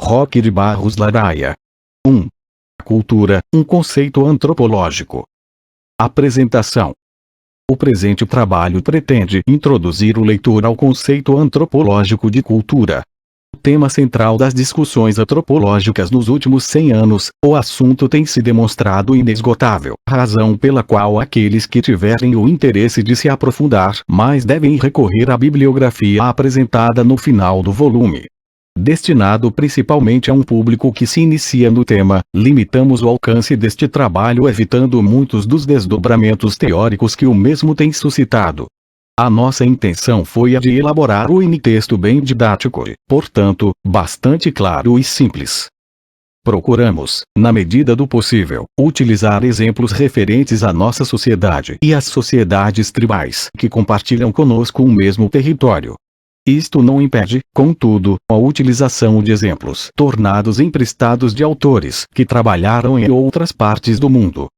Roque de Barros Laraia. 1. Cultura, um conceito antropológico. Apresentação. O presente trabalho pretende introduzir o leitor ao conceito antropológico de cultura. O tema central das discussões antropológicas nos últimos 100 anos, o assunto tem se demonstrado inesgotável, razão pela qual aqueles que tiverem o interesse de se aprofundar mais devem recorrer à bibliografia apresentada no final do volume. Destinado principalmente a um público que se inicia no tema, limitamos o alcance deste trabalho evitando muitos dos desdobramentos teóricos que o mesmo tem suscitado. A nossa intenção foi a de elaborar um texto bem didático e, portanto, bastante claro e simples. Procuramos, na medida do possível, utilizar exemplos referentes à nossa sociedade e às sociedades tribais que compartilham conosco um mesmo território. Isto não impede, contudo, a utilização de exemplos tornados emprestados de autores que trabalharam em outras partes do mundo.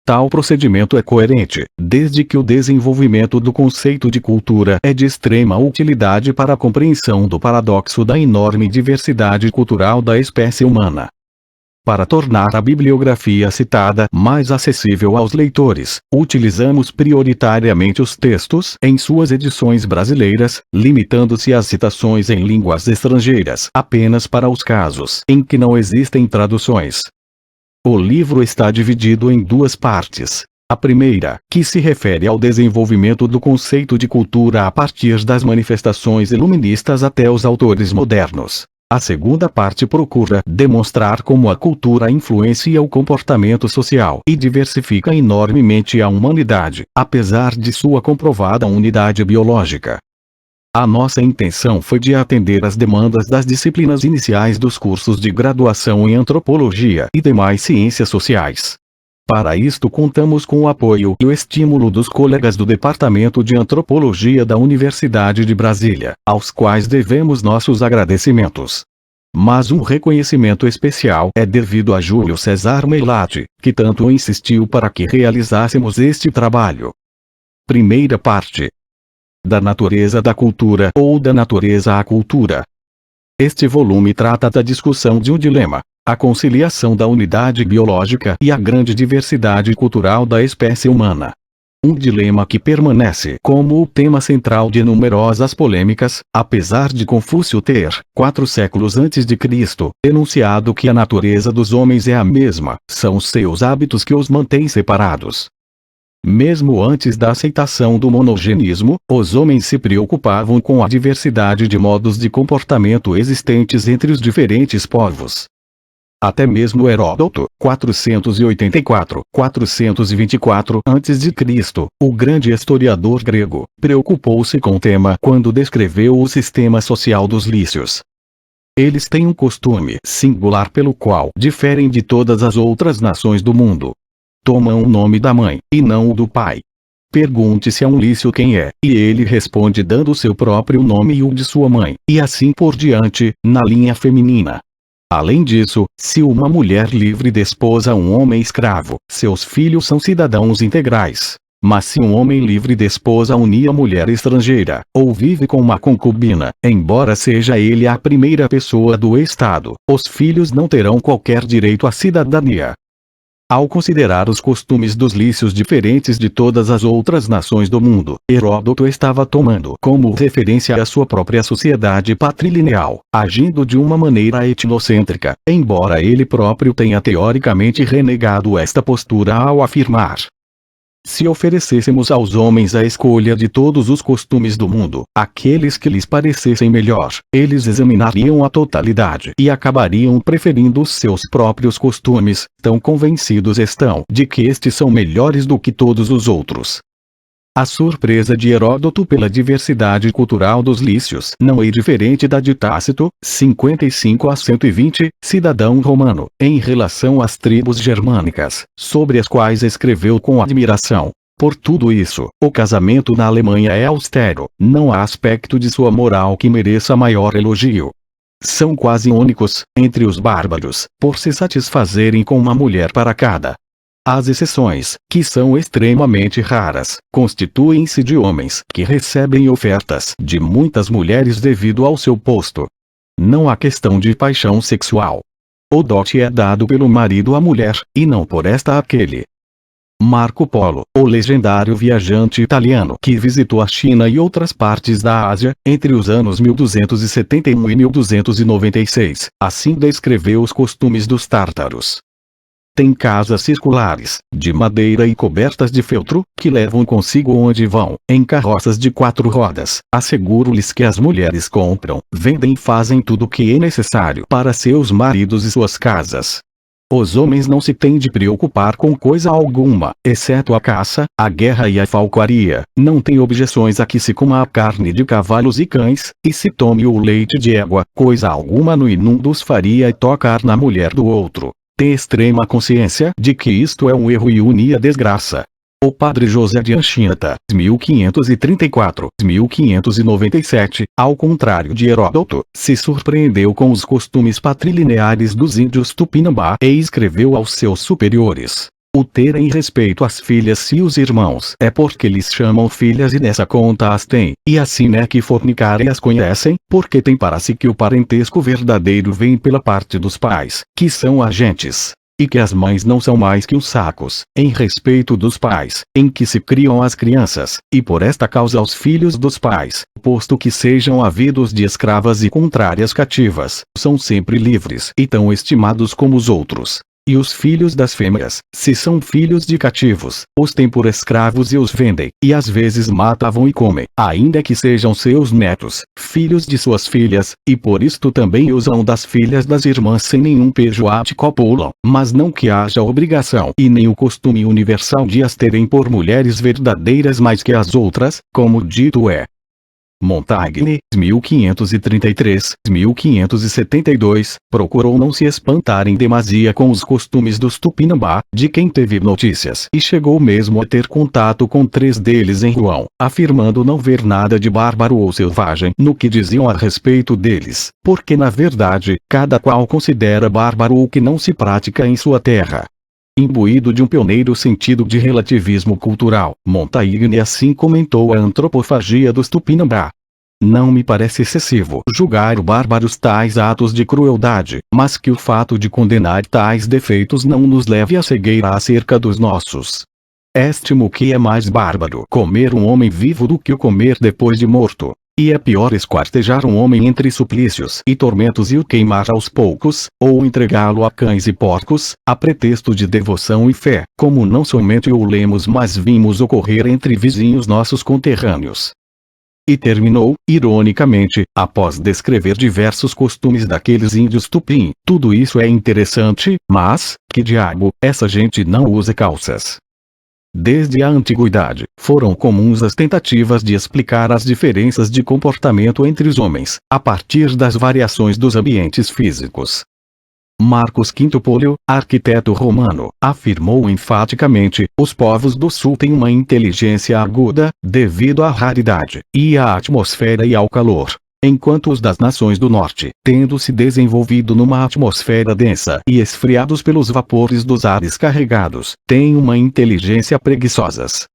Tal procedimento é coerente, desde que o desenvolvimento do conceito de cultura é de extrema utilidade para a compreensão do paradoxo da enorme diversidade cultural da espécie humana. Para tornar a bibliografia citada mais acessível aos leitores, utilizamos prioritariamente os textos em suas edições brasileiras, limitando-se às citações em línguas estrangeiras apenas para os casos em que não existem traduções. O livro está dividido em duas partes. A primeira, que se refere ao desenvolvimento do conceito de cultura a partir das manifestações iluministas até os autores modernos. A segunda parte procura demonstrar como a cultura influencia o comportamento social e diversifica enormemente a humanidade, apesar de sua comprovada unidade biológica. A nossa intenção foi de atender às demandas das disciplinas iniciais dos cursos de graduação em antropologia e demais ciências sociais. Para isto contamos com o apoio e o estímulo dos colegas do Departamento de Antropologia da Universidade de Brasília, aos quais devemos nossos agradecimentos. Mas um reconhecimento especial é devido a Júlio César Meilati, que tanto insistiu para que realizássemos este trabalho. Primeira parte. Da natureza da cultura ou da natureza à cultura. Este volume trata da discussão de um dilema: a conciliação da unidade biológica e a grande diversidade cultural da espécie humana. Um dilema que permanece como o tema central de numerosas polêmicas, apesar de Confúcio ter, 4 séculos antes de Cristo, enunciado que a natureza dos homens é a mesma, são os seus hábitos que os mantêm separados. Mesmo antes da aceitação do monogenismo, os homens se preocupavam com a diversidade de modos de comportamento existentes entre os diferentes povos. Até mesmo Heródoto, 484-424 a.C., o grande historiador grego, preocupou-se com o tema quando descreveu o sistema social dos lícios. Eles têm um costume singular pelo qual diferem de todas as outras nações do mundo. Tomam o nome da mãe, e não o do pai. Pergunte-se a um lício quem é, e ele responde dando o seu próprio nome e o de sua mãe, e assim por diante, na linha feminina. Além disso, se uma mulher livre desposa um homem escravo, seus filhos são cidadãos integrais. Mas se um homem livre desposa unia mulher estrangeira, ou vive com uma concubina, embora seja ele a primeira pessoa do Estado, os filhos não terão qualquer direito à cidadania. Ao considerar os costumes dos lícios diferentes de todas as outras nações do mundo, Heródoto estava tomando como referência a sua própria sociedade patrilineal, agindo de uma maneira etnocêntrica, embora ele próprio tenha teoricamente renegado esta postura ao afirmar: se oferecêssemos aos homens a escolha de todos os costumes do mundo, aqueles que lhes parecessem melhor, eles examinariam a totalidade e acabariam preferindo os seus próprios costumes, tão convencidos estão de que estes são melhores do que todos os outros. A surpresa de Heródoto pela diversidade cultural dos lícios não é diferente da de Tácito, 55-120, cidadão romano, em relação às tribos germânicas, sobre as quais escreveu com admiração: por tudo isso, o casamento na Alemanha é austero, não há aspecto de sua moral que mereça maior elogio. São quase únicos, entre os bárbaros, por se satisfazerem com uma mulher para cada. As exceções, que são extremamente raras, constituem-se de homens que recebem ofertas de muitas mulheres devido ao seu posto. Não há questão de paixão sexual. O dote é dado pelo marido à mulher, e não por esta àquele. Marco Polo, o legendário viajante italiano que visitou a China e outras partes da Ásia, entre os anos 1271 e 1296, assim descreveu os costumes dos tártaros. Tem casas circulares, de madeira e cobertas de feltro, que levam consigo onde vão, em carroças de 4 rodas. Asseguro-lhes que as mulheres compram, vendem e fazem tudo o que é necessário para seus maridos e suas casas. Os homens não se têm de preocupar com coisa alguma, exceto a caça, a guerra e a falcaria. Não tem objeções a que se coma a carne de cavalos e cães, e se tome o leite de égua. Coisa alguma no inundo os faria tocar na mulher do outro. Tem extrema consciência de que isto é um erro e une a desgraça. O padre José de Anchieta, 1534-1597, ao contrário de Heródoto, se surpreendeu com os costumes patrilineares dos índios Tupinambá e escreveu aos seus superiores: o terem respeito às filhas e os irmãos é porque lhes chamam filhas e nessa conta as têm, e assim é que fornicarem as conhecem, porque tem para si que o parentesco verdadeiro vem pela parte dos pais, que são agentes. E que as mães não são mais que os sacos, em respeito dos pais, em que se criam as crianças, e por esta causa os filhos dos pais, posto que sejam havidos de escravas e contrárias cativas, são sempre livres e tão estimados como os outros. E os filhos das fêmeas, se são filhos de cativos, os têm por escravos e os vendem, e às vezes matavam e comem, ainda que sejam seus netos, filhos de suas filhas, e por isto também usam das filhas das irmãs sem nenhum pejo a te copulam, mas não que haja obrigação e nem o costume universal de as terem por mulheres verdadeiras mais que as outras, como dito é. Montaigne, 1533-1572, procurou não se espantar em demasia com os costumes dos Tupinambá, de quem teve notícias, e chegou mesmo a ter contato com 3 deles em Rouen, afirmando não ver nada de bárbaro ou selvagem no que diziam a respeito deles, porque na verdade, cada qual considera bárbaro o que não se pratica em sua terra. Imbuído de um pioneiro sentido de relativismo cultural, Montaigne assim comentou a antropofagia dos Tupinambá. Não me parece excessivo julgar bárbaros tais atos de crueldade, mas que o fato de condenar tais defeitos não nos leve à cegueira acerca dos nossos. Estimo que é mais bárbaro comer um homem vivo do que o comer depois de morto. E é pior esquartejar um homem entre suplícios e tormentos e o queimar aos poucos, ou entregá-lo a cães e porcos, a pretexto de devoção e fé, como não somente o lemos mas vimos ocorrer entre vizinhos nossos conterrâneos. E terminou, ironicamente, após descrever diversos costumes daqueles índios tupim. Tudo isso é interessante, mas, que diabo, essa gente não usa calças. Desde a antiguidade, foram comuns as tentativas de explicar as diferenças de comportamento entre os homens, a partir das variações dos ambientes físicos. Marcos Quinto Polio, arquiteto romano, afirmou enfaticamente: os povos do sul têm uma inteligência aguda, devido à raridade, e à atmosfera e ao calor. Enquanto os das nações do norte, tendo se desenvolvido numa atmosfera densa e esfriados pelos vapores dos ares carregados, têm uma inteligência preguiçosas.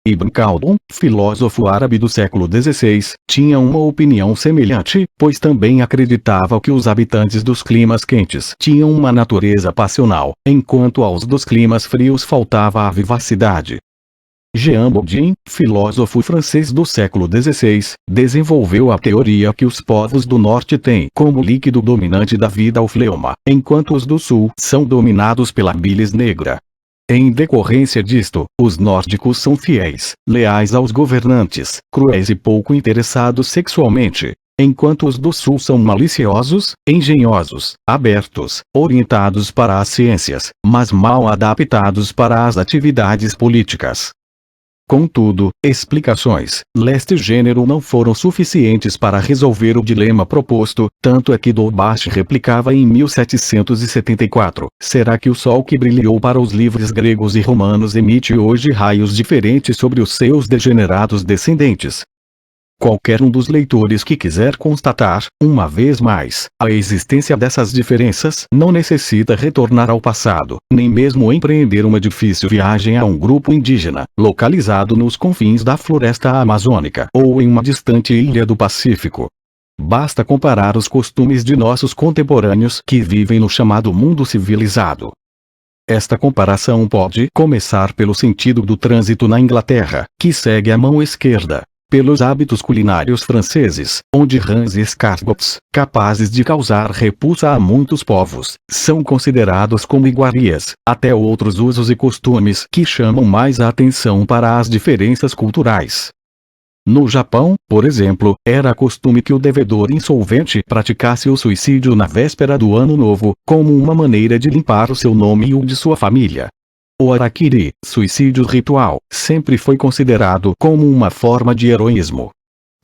Ibn Khaldun, filósofo árabe do século XVI, tinha uma opinião semelhante, pois também acreditava que os habitantes dos climas quentes tinham uma natureza passional, enquanto aos dos climas frios faltava a vivacidade. Jean Bodin, filósofo francês do século XVI, desenvolveu a teoria que os povos do norte têm como líquido dominante da vida o fleuma, enquanto os do sul são dominados pela bilis negra. Em decorrência disto, os nórdicos são fiéis, leais aos governantes, cruéis e pouco interessados sexualmente, enquanto os do sul são maliciosos, engenhosos, abertos, orientados para as ciências, mas mal adaptados para as atividades políticas. Contudo, explicações deste gênero não foram suficientes para resolver o dilema proposto, tanto é que Dolbach replicava em 1774, será que o sol que brilhou para os livres gregos e romanos emite hoje raios diferentes sobre os seus degenerados descendentes? Qualquer um dos leitores que quiser constatar, uma vez mais, a existência dessas diferenças não necessita retornar ao passado, nem mesmo empreender uma difícil viagem a um grupo indígena, localizado nos confins da floresta amazônica ou em uma distante ilha do Pacífico. Basta comparar os costumes de nossos contemporâneos que vivem no chamado mundo civilizado. Esta comparação pode começar pelo sentido do trânsito na Inglaterra, que segue a mão esquerda, pelos hábitos culinários franceses, onde rãs e escargots, capazes de causar repulsa a muitos povos, são considerados como iguarias, até outros usos e costumes que chamam mais a atenção para as diferenças culturais. No Japão, por exemplo, era costume que o devedor insolvente praticasse o suicídio na véspera do Ano Novo, como uma maneira de limpar o seu nome e o de sua família. O harakiri, suicídio ritual, sempre foi considerado como uma forma de heroísmo.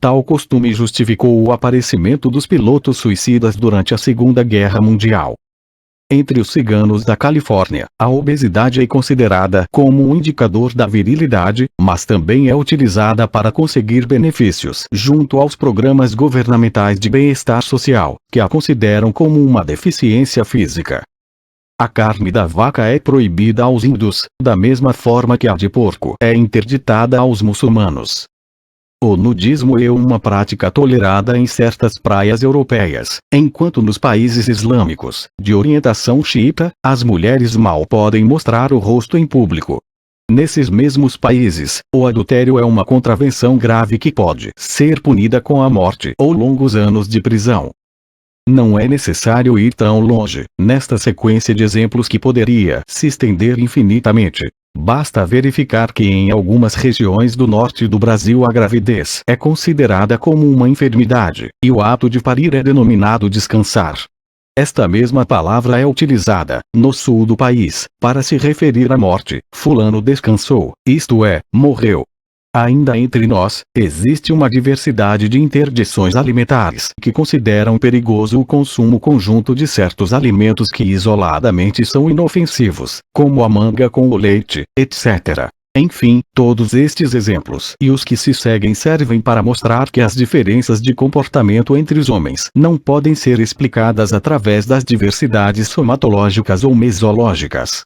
Tal costume justificou o aparecimento dos pilotos suicidas durante a Segunda Guerra Mundial. Entre os ciganos da Califórnia, a obesidade é considerada como um indicador da virilidade, mas também é utilizada para conseguir benefícios junto aos programas governamentais de bem-estar social, que a consideram como uma deficiência física. A carne da vaca é proibida aos hindus, da mesma forma que a de porco é interditada aos muçulmanos. O nudismo é uma prática tolerada em certas praias europeias, enquanto nos países islâmicos, de orientação xiita, as mulheres mal podem mostrar o rosto em público. Nesses mesmos países, o adultério é uma contravenção grave que pode ser punida com a morte ou longos anos de prisão. Não é necessário ir tão longe, nesta sequência de exemplos que poderia se estender infinitamente. Basta verificar que em algumas regiões do norte do Brasil a gravidez é considerada como uma enfermidade, e o ato de parir é denominado descansar. Esta mesma palavra é utilizada, no sul do país, para se referir à morte. Fulano descansou, isto é, morreu. Ainda entre nós, existe uma diversidade de interdições alimentares que consideram perigoso o consumo conjunto de certos alimentos que isoladamente são inofensivos, como a manga com o leite, etc. Enfim, todos estes exemplos e os que se seguem servem para mostrar que as diferenças de comportamento entre os homens não podem ser explicadas através das diversidades somatológicas ou mesológicas.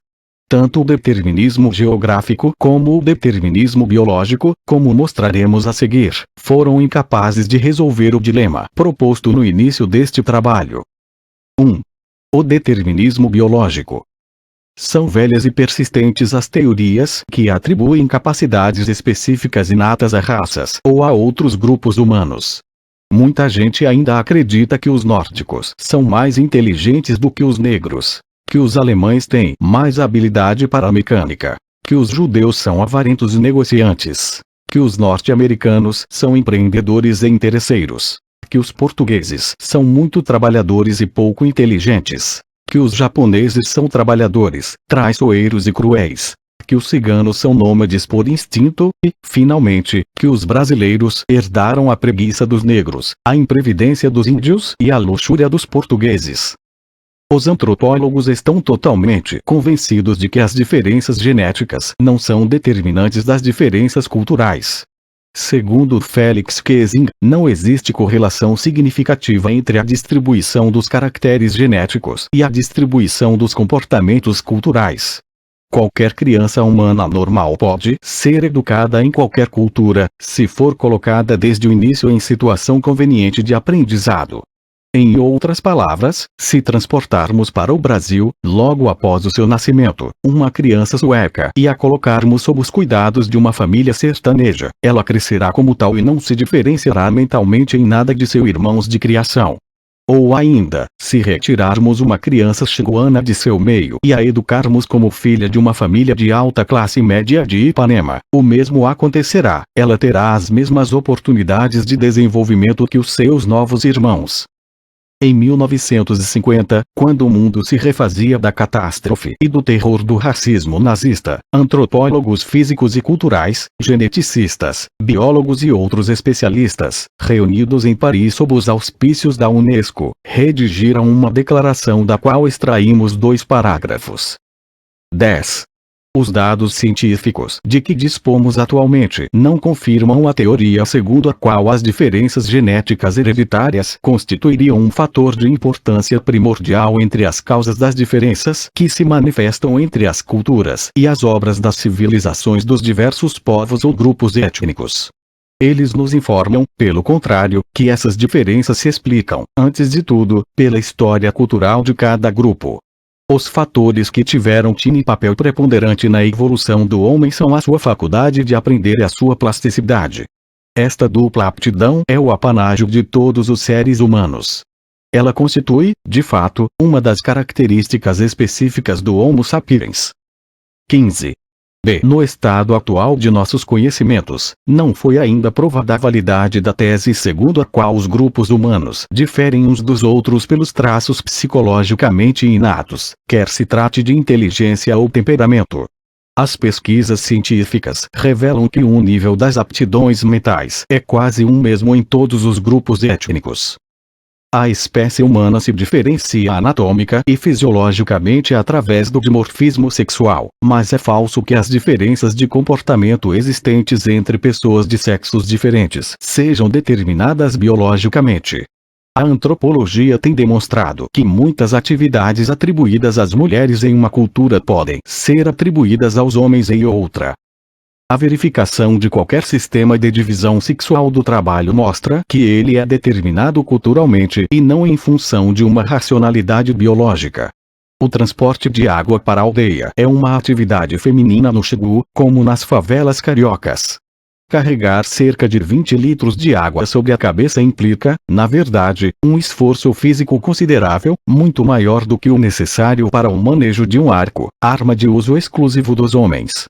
Tanto o determinismo geográfico como o determinismo biológico, como mostraremos a seguir, foram incapazes de resolver o dilema proposto no início deste trabalho. 1. O determinismo biológico. São velhas e persistentes as teorias que atribuem capacidades específicas inatas a raças ou a outros grupos humanos. Muita gente ainda acredita que os nórdicos são mais inteligentes do que os negros, que os alemães têm mais habilidade para a mecânica, que os judeus são avarentos e negociantes, que os norte-americanos são empreendedores e interesseiros, que os portugueses são muito trabalhadores e pouco inteligentes, que os japoneses são trabalhadores, traiçoeiros e cruéis, que os ciganos são nômades por instinto e, finalmente, que os brasileiros herdaram a preguiça dos negros, a imprevidência dos índios e a luxúria dos portugueses. Os antropólogos estão totalmente convencidos de que as diferenças genéticas não são determinantes das diferenças culturais. Segundo Felix Kessing, não existe correlação significativa entre a distribuição dos caracteres genéticos e a distribuição dos comportamentos culturais. Qualquer criança humana normal pode ser educada em qualquer cultura, se for colocada desde o início em situação conveniente de aprendizado. Em outras palavras, se transportarmos para o Brasil, logo após o seu nascimento, uma criança sueca e a colocarmos sob os cuidados de uma família sertaneja, ela crescerá como tal e não se diferenciará mentalmente em nada de seus irmãos de criação. Ou ainda, se retirarmos uma criança xinguana de seu meio e a educarmos como filha de uma família de alta classe média de Ipanema, o mesmo acontecerá, ela terá as mesmas oportunidades de desenvolvimento que os seus novos irmãos. Em 1950, quando o mundo se refazia da catástrofe e do terror do racismo nazista, antropólogos físicos e culturais, geneticistas, biólogos e outros especialistas, reunidos em Paris sob os auspícios da Unesco, redigiram uma declaração da qual extraímos 2 parágrafos. 10. Os dados científicos de que dispomos atualmente não confirmam a teoria segundo a qual as diferenças genéticas hereditárias constituiriam um fator de importância primordial entre as causas das diferenças que se manifestam entre as culturas e as obras das civilizações dos diversos povos ou grupos étnicos. Eles nos informam, pelo contrário, que essas diferenças se explicam, antes de tudo, pela história cultural de cada grupo. Os fatores que tiveram papel preponderante na evolução do homem são a sua faculdade de aprender e a sua plasticidade. Esta dupla aptidão é o apanágio de todos os seres humanos. Ela constitui, de fato, uma das características específicas do Homo sapiens. 15. B. No estado atual de nossos conhecimentos, não foi ainda provada a validade da tese segundo a qual os grupos humanos diferem uns dos outros pelos traços psicologicamente inatos, quer se trate de inteligência ou temperamento. As pesquisas científicas revelam que o nível das aptidões mentais é quase o mesmo em todos os grupos étnicos. A espécie humana se diferencia anatômica e fisiologicamente através do dimorfismo sexual, mas é falso que as diferenças de comportamento existentes entre pessoas de sexos diferentes sejam determinadas biologicamente. A antropologia tem demonstrado que muitas atividades atribuídas às mulheres em uma cultura podem ser atribuídas aos homens em outra. A verificação de qualquer sistema de divisão sexual do trabalho mostra que ele é determinado culturalmente e não em função de uma racionalidade biológica. O transporte de água para a aldeia é uma atividade feminina no Xingu, como nas favelas cariocas. Carregar cerca de 20 litros de água sobre a cabeça implica, na verdade, um esforço físico considerável, muito maior do que o necessário para o manejo de um arco, arma de uso exclusivo dos homens.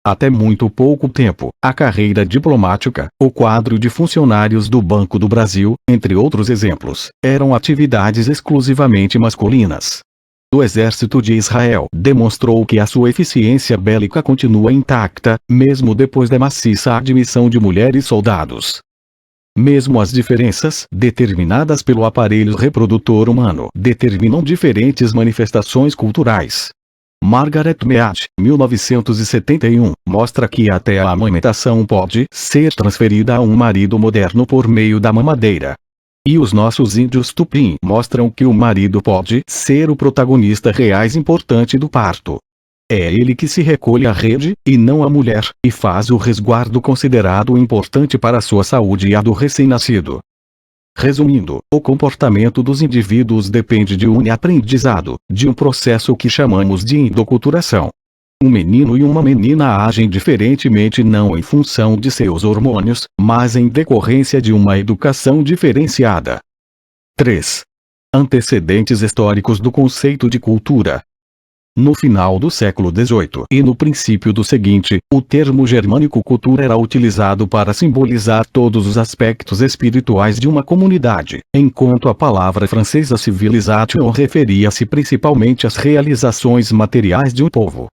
Até muito pouco tempo, a carreira diplomática, o quadro de funcionários do Banco do Brasil, entre outros exemplos, eram atividades exclusivamente masculinas. O exército de Israel demonstrou que a sua eficiência bélica continua intacta, mesmo depois da maciça admissão de mulheres soldados. Mesmo as diferenças determinadas pelo aparelho reprodutor humano determinam diferentes manifestações culturais. Margaret Mead, 1971, mostra que até a amamentação pode ser transferida a um marido moderno por meio da mamadeira. E os nossos índios Tupim mostram que o marido pode ser o protagonista reais importante do parto. É ele que se recolhe à rede, e não a mulher, e faz o resguardo considerado importante para a sua saúde e a do recém-nascido. Resumindo, o comportamento dos indivíduos depende de um aprendizado, de um processo que chamamos de endoculturação. Um menino e uma menina agem diferentemente não em função de seus hormônios, mas em decorrência de uma educação diferenciada. 3. Antecedentes históricos do conceito de cultura. No final do século XVIII e no princípio do seguinte, o termo germânico cultura era utilizado para simbolizar todos os aspectos espirituais de uma comunidade, enquanto a palavra francesa civilisation referia-se principalmente às realizações materiais de um povo.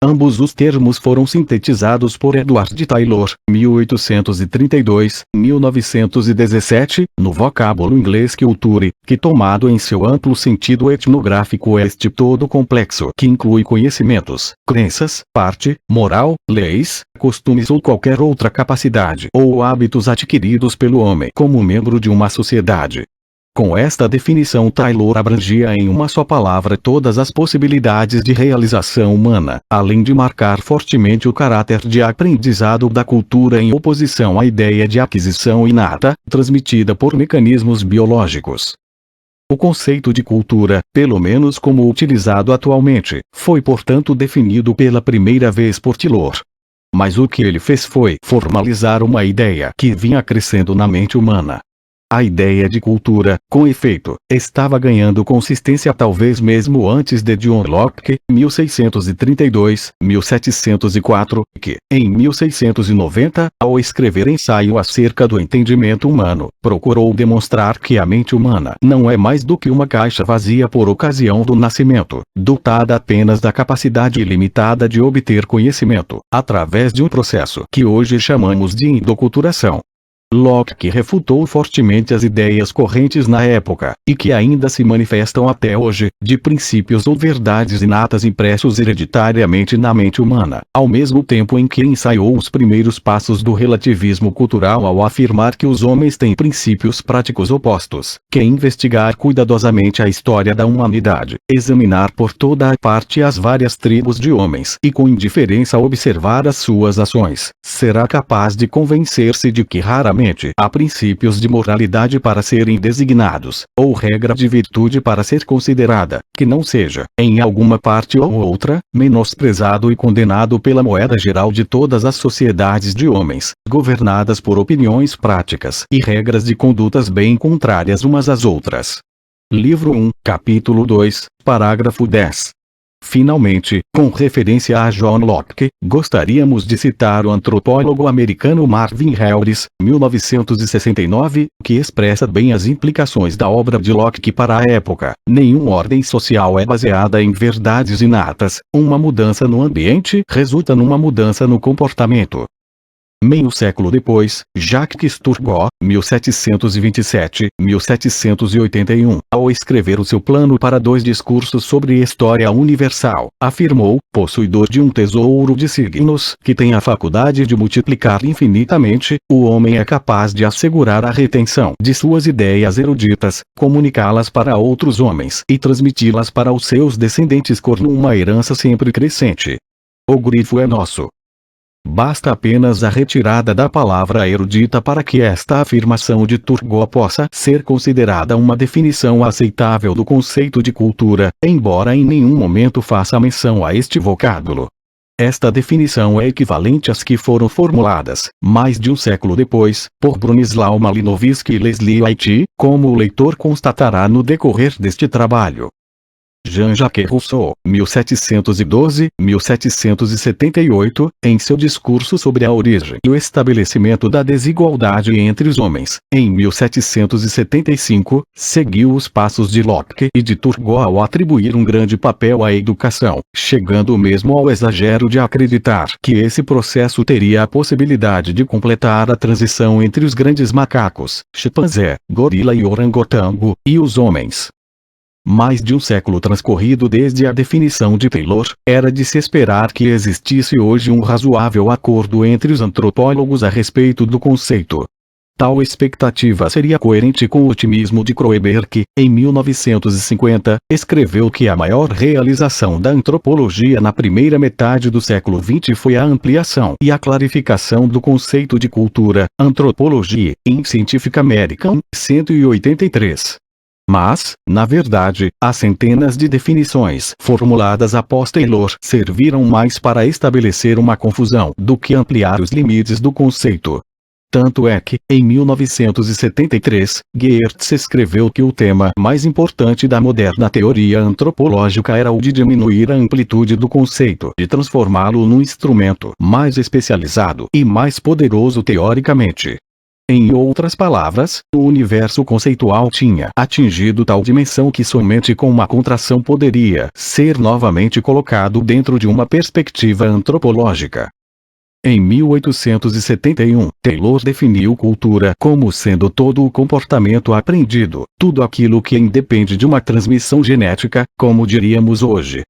Ambos os termos foram sintetizados por Edward Taylor, 1832-1917, no vocábulo inglês culture, que tomado em seu amplo sentido etnográfico é este todo complexo que inclui conhecimentos, crenças, parte, moral, leis, costumes ou qualquer outra capacidade ou hábitos adquiridos pelo homem como membro de uma sociedade. Com esta definição Taylor abrangia em uma só palavra todas as possibilidades de realização humana, além de marcar fortemente o caráter de aprendizado da cultura em oposição à ideia de aquisição inata, transmitida por mecanismos biológicos. O conceito de cultura, pelo menos como utilizado atualmente, foi portanto definido pela primeira vez por Taylor. Mas o que ele fez foi formalizar uma ideia que vinha crescendo na mente humana. A ideia de cultura, com efeito, estava ganhando consistência talvez mesmo antes de John Locke, 1632-1704, que, em 1690, ao escrever ensaio acerca do entendimento humano, procurou demonstrar que a mente humana não é mais do que uma caixa vazia por ocasião do nascimento, dotada apenas da capacidade ilimitada de obter conhecimento, através de um processo que hoje chamamos de endoculturação. Locke refutou fortemente as ideias correntes na época, e que ainda se manifestam até hoje, de princípios ou verdades inatas impressos hereditariamente na mente humana, ao mesmo tempo em que ensaiou os primeiros passos do relativismo cultural ao afirmar que os homens têm princípios práticos opostos, que investigar cuidadosamente a história da humanidade, examinar por toda a parte as várias tribos de homens e com indiferença observar as suas ações, será capaz de convencer-se de que raramente há princípios de moralidade para serem designados, ou regra de virtude para ser considerada, que não seja, em alguma parte ou outra, menosprezado e condenado pela moeda geral de todas as sociedades de homens, governadas por opiniões práticas e regras de condutas bem contrárias umas às outras. Livro 1, capítulo 2, parágrafo 10. Finalmente, com referência a John Locke, gostaríamos de citar o antropólogo americano Marvin Harris, 1969, que expressa bem as implicações da obra de Locke para a época. Nenhuma ordem social é baseada em verdades inatas, uma mudança no ambiente resulta numa mudança no comportamento. Meio século depois, Jacques Turgot, 1727-1781, ao escrever o seu plano para 2 discursos sobre história universal, afirmou, possuidor de um tesouro de signos que tem a faculdade de multiplicar infinitamente, o homem é capaz de assegurar a retenção de suas ideias eruditas, comunicá-las para outros homens e transmiti-las para os seus descendentes como uma herança sempre crescente. O grifo é nosso. Basta apenas a retirada da palavra erudita para que esta afirmação de Turgot possa ser considerada uma definição aceitável do conceito de cultura, embora em nenhum momento faça menção a este vocábulo. Esta definição é equivalente às que foram formuladas, mais de um século depois, por Bronislaw Malinowski e Leslie White, como o leitor constatará no decorrer deste trabalho. Jean-Jacques Rousseau, 1712-1778, em seu discurso sobre a origem e o estabelecimento da desigualdade entre os homens, em 1775, seguiu os passos de Locke e de Turgot ao atribuir um grande papel à educação, chegando mesmo ao exagero de acreditar que esse processo teria a possibilidade de completar a transição entre os grandes macacos, chimpanzé, gorila e orangotango, e os homens. Mais de um século transcorrido desde a definição de Taylor, era de se esperar que existisse hoje um razoável acordo entre os antropólogos a respeito do conceito. Tal expectativa seria coerente com o otimismo de Kroeber que, em 1950, escreveu que a maior realização da antropologia na primeira metade do século XX foi a ampliação e a clarificação do conceito de cultura, Anthropology, in Scientific American, 183. Mas, na verdade, as centenas de definições formuladas após Taylor serviram mais para estabelecer uma confusão do que ampliar os limites do conceito. Tanto é que, em 1973, Geertz escreveu que o tema mais importante da moderna teoria antropológica era o de diminuir a amplitude do conceito e transformá-lo num instrumento mais especializado e mais poderoso teoricamente. Em outras palavras, o universo conceitual tinha atingido tal dimensão que somente com uma contração poderia ser novamente colocado dentro de uma perspectiva antropológica. Em 1871, Taylor definiu cultura como sendo todo o comportamento aprendido, tudo aquilo que independe de uma transmissão genética, como diríamos hoje.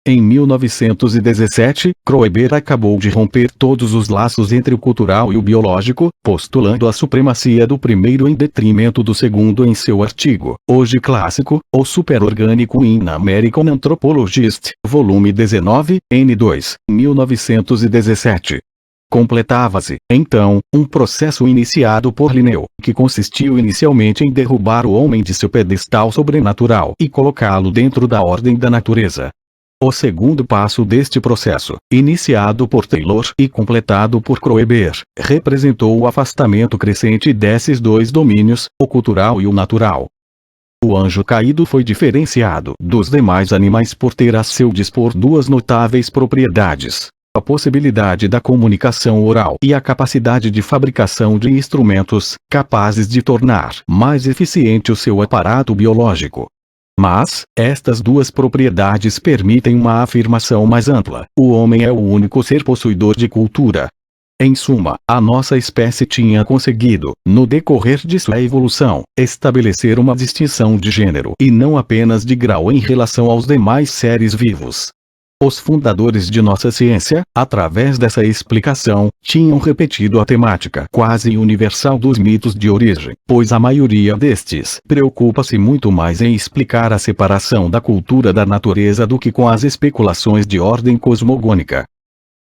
Em 1917, Kroeber acabou de romper todos os laços entre o cultural e o biológico, postulando a supremacia do primeiro em detrimento do segundo em seu artigo, hoje clássico, O Superorgânico in American Anthropologist, volume 19, N2, 1917. Completava-se, então, um processo iniciado por Linneu, que consistiu inicialmente em derrubar o homem de seu pedestal sobrenatural e colocá-lo dentro da ordem da natureza. O segundo passo deste processo, iniciado por Taylor e completado por Kroeber, representou o afastamento crescente desses dois domínios, o cultural e o natural. O anjo caído foi diferenciado dos demais animais por ter a seu dispor duas notáveis propriedades: a possibilidade da comunicação oral e a capacidade de fabricação de instrumentos capazes de tornar mais eficiente o seu aparato biológico. Mas, estas duas propriedades permitem uma afirmação mais ampla: o homem é o único ser possuidor de cultura. Em suma, a nossa espécie tinha conseguido, no decorrer de sua evolução, estabelecer uma distinção de gênero e não apenas de grau em relação aos demais seres vivos. Os fundadores de nossa ciência, através dessa explicação, tinham repetido a temática quase universal dos mitos de origem, pois a maioria destes preocupa-se muito mais em explicar a separação da cultura da natureza do que com as especulações de ordem cosmogônica.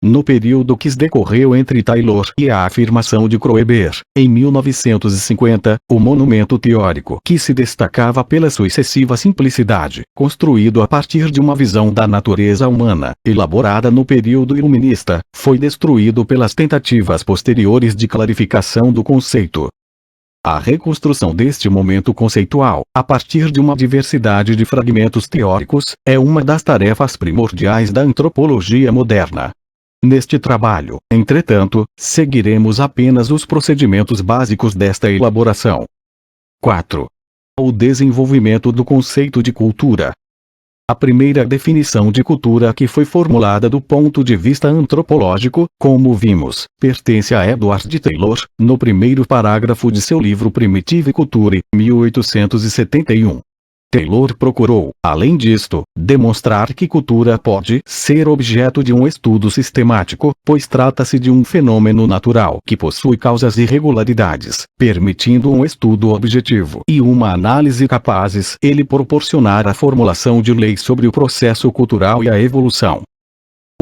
No período que decorreu entre Taylor e a afirmação de Kroeber, em 1950, o monumento teórico que se destacava pela sua excessiva simplicidade, construído a partir de uma visão da natureza humana, elaborada no período iluminista, foi destruído pelas tentativas posteriores de clarificação do conceito. A reconstrução deste momento conceitual, a partir de uma diversidade de fragmentos teóricos, é uma das tarefas primordiais da antropologia moderna. Neste trabalho, entretanto, seguiremos apenas os procedimentos básicos desta elaboração. 4. O desenvolvimento do conceito de cultura. A primeira definição de cultura que foi formulada do ponto de vista antropológico, como vimos, pertence a Edward Taylor, no primeiro parágrafo de seu livro Primitive Culture, 1871. Taylor procurou, além disto, demonstrar que cultura pode ser objeto de um estudo sistemático, pois trata-se de um fenômeno natural que possui causas e regularidades, permitindo um estudo objetivo e uma análise capazes ele proporcionar a formulação de leis sobre o processo cultural e a evolução.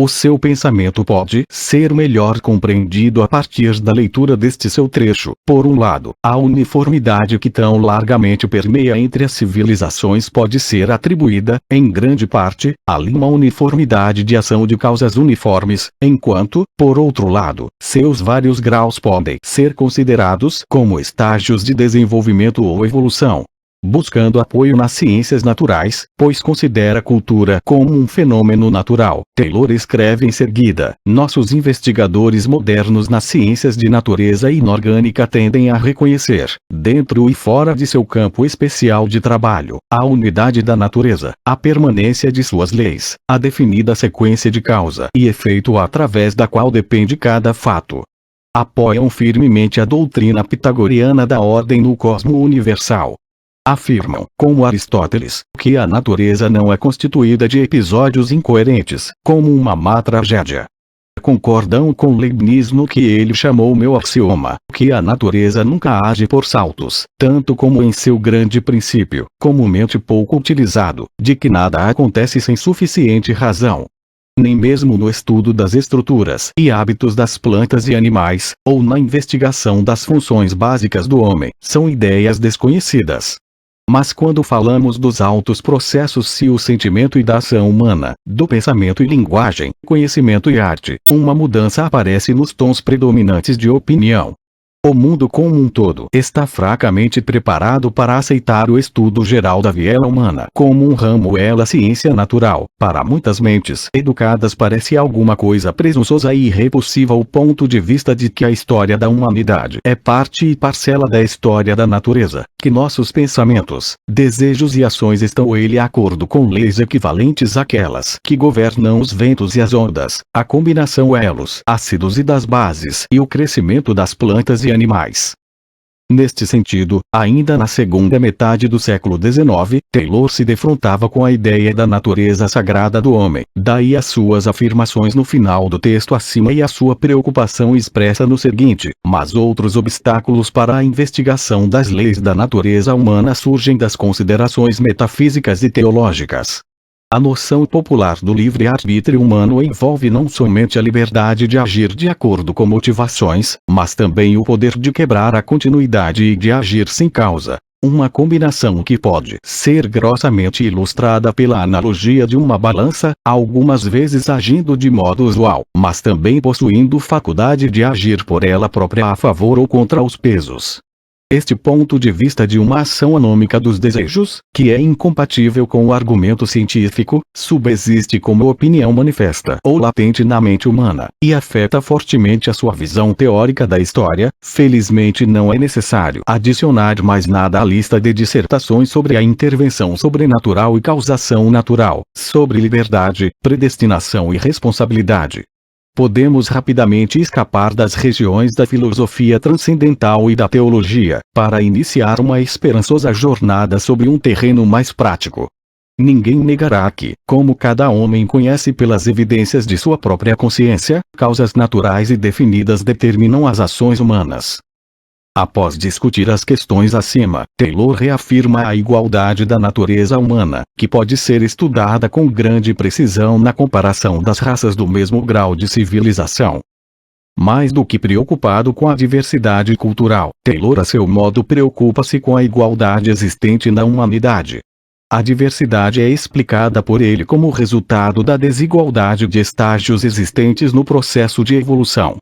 O seu pensamento pode ser melhor compreendido a partir da leitura deste seu trecho. Por um lado, a uniformidade que tão largamente permeia entre as civilizações pode ser atribuída, em grande parte, a uma uniformidade de ação de causas uniformes, enquanto, por outro lado, seus vários graus podem ser considerados como estágios de desenvolvimento ou evolução. Buscando apoio nas ciências naturais, pois considera a cultura como um fenômeno natural. Taylor escreve em seguida: nossos investigadores modernos nas ciências de natureza inorgânica tendem a reconhecer, dentro e fora de seu campo especial de trabalho, a unidade da natureza, a permanência de suas leis, a definida sequência de causa e efeito através da qual depende cada fato. Apoiam firmemente a doutrina pitagoriana da ordem no cosmo universal. Afirmam, como Aristóteles, que a natureza não é constituída de episódios incoerentes, como uma má tragédia. Concordam com Leibniz no que ele chamou meu axioma, que a natureza nunca age por saltos, tanto como em seu grande princípio, comumente pouco utilizado, de que nada acontece sem suficiente razão. Nem mesmo no estudo das estruturas e hábitos das plantas e animais, ou na investigação das funções básicas do homem, são ideias desconhecidas. Mas quando falamos dos altos processos o sentimento e da ação humana, do pensamento e linguagem, conhecimento e arte, uma mudança aparece nos tons predominantes de opinião. O mundo como um todo está fracamente preparado para aceitar o estudo geral da viela humana como um ramo da ciência natural. Para muitas mentes educadas parece alguma coisa presunçosa e repulsiva o ponto de vista de que a história da humanidade é parte e parcela da história da natureza, que nossos pensamentos, desejos e ações estão de acordo com leis equivalentes àquelas que governam os ventos e as ondas, a combinação elos ácidos e das bases e o crescimento das plantas e animais. Neste sentido, ainda na segunda metade do século XIX, Taylor se defrontava com a ideia da natureza sagrada do homem, daí as suas afirmações no final do texto acima e a sua preocupação expressa no seguinte: mas outros obstáculos para a investigação das leis da natureza humana surgem das considerações metafísicas e teológicas. A noção popular do livre-arbítrio humano envolve não somente a liberdade de agir de acordo com motivações, mas também o poder de quebrar a continuidade e de agir sem causa. Uma combinação que pode ser grossamente ilustrada pela analogia de uma balança, algumas vezes agindo de modo usual, mas também possuindo faculdade de agir por ela própria a favor ou contra os pesos. Este ponto de vista de uma ação anômica dos desejos, que é incompatível com o argumento científico, subsiste como opinião manifesta ou latente na mente humana, e afeta fortemente a sua visão teórica da história. Felizmente não é necessário adicionar mais nada à lista de dissertações sobre a intervenção sobrenatural e causação natural, sobre liberdade, predestinação e responsabilidade. Podemos rapidamente escapar das regiões da filosofia transcendental e da teologia, para iniciar uma esperançosa jornada sobre um terreno mais prático. Ninguém negará que, como cada homem conhece pelas evidências de sua própria consciência, causas naturais e definidas determinam as ações humanas. Após discutir as questões acima, Taylor reafirma a igualdade da natureza humana, que pode ser estudada com grande precisão na comparação das raças do mesmo grau de civilização. Mais do que preocupado com a diversidade cultural, Taylor a seu modo preocupa-se com a igualdade existente na humanidade. A diversidade é explicada por ele como resultado da desigualdade de estágios existentes no processo de evolução.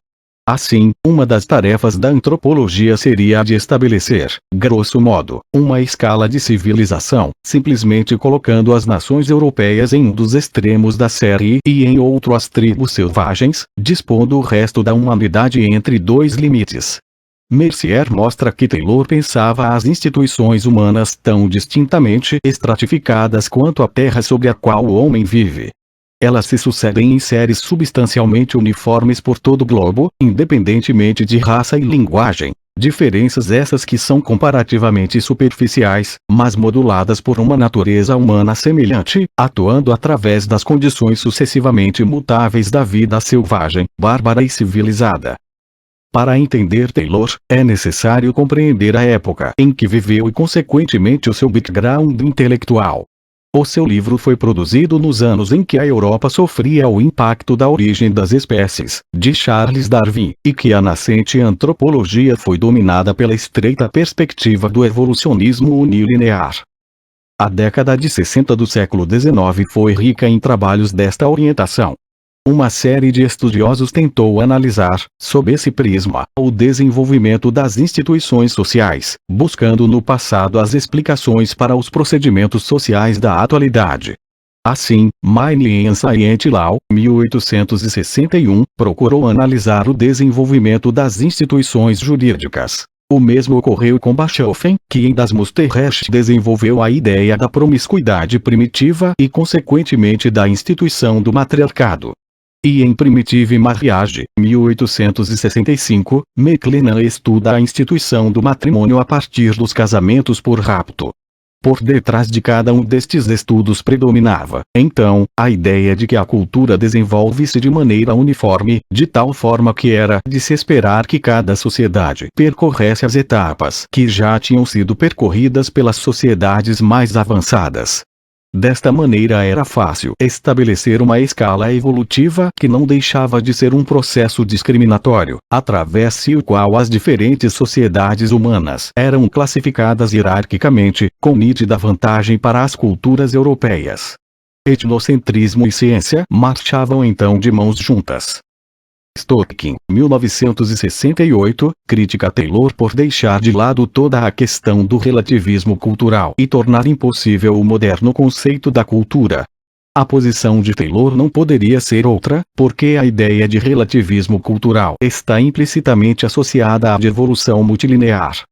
Assim, uma das tarefas da antropologia seria a de estabelecer, grosso modo, uma escala de civilização, simplesmente colocando as nações europeias em um dos extremos da série e em outro as tribos selvagens, dispondo o resto da humanidade entre dois limites. Mercier mostra que Taylor pensava as instituições humanas tão distintamente estratificadas quanto a terra sobre a qual o homem vive. Elas se sucedem em séries substancialmente uniformes por todo o globo, independentemente de raça e linguagem. Diferenças essas que são comparativamente superficiais, mas moduladas por uma natureza humana semelhante, atuando através das condições sucessivamente mutáveis da vida selvagem, bárbara e civilizada. Para entender Taylor, é necessário compreender a época em que viveu e consequentemente o seu background intelectual. O seu livro foi produzido nos anos em que a Europa sofria o impacto da Origem das Espécies, de Charles Darwin, e que a nascente antropologia foi dominada pela estreita perspectiva do evolucionismo unilinear. A década de 60 do século XIX foi rica em trabalhos desta orientação. Uma série de estudiosos tentou analisar, sob esse prisma, o desenvolvimento das instituições sociais, buscando no passado as explicações para os procedimentos sociais da atualidade. Assim, Maine Science Law, 1861, procurou analisar o desenvolvimento das instituições jurídicas. O mesmo ocorreu com Bachofen, que em Das Musterrecht desenvolveu a ideia da promiscuidade primitiva e consequentemente da instituição do matriarcado. E em Primitive Marriage, 1865, McLennan estuda a instituição do matrimônio a partir dos casamentos por rapto. Por detrás de cada um destes estudos predominava, então, a ideia de que a cultura desenvolve-se de maneira uniforme, de tal forma que era de se esperar que cada sociedade percorresse as etapas que já tinham sido percorridas pelas sociedades mais avançadas. Desta maneira era fácil estabelecer uma escala evolutiva que não deixava de ser um processo discriminatório, através do qual as diferentes sociedades humanas eram classificadas hierarquicamente, com nítida vantagem para as culturas europeias. Etnocentrismo e ciência marchavam então de mãos juntas. Stocking, 1968, critica Taylor por deixar de lado toda a questão do relativismo cultural e tornar impossível o moderno conceito da cultura. A posição de Taylor não poderia ser outra, porque a ideia de relativismo cultural está implicitamente associada à de evolução multilinear.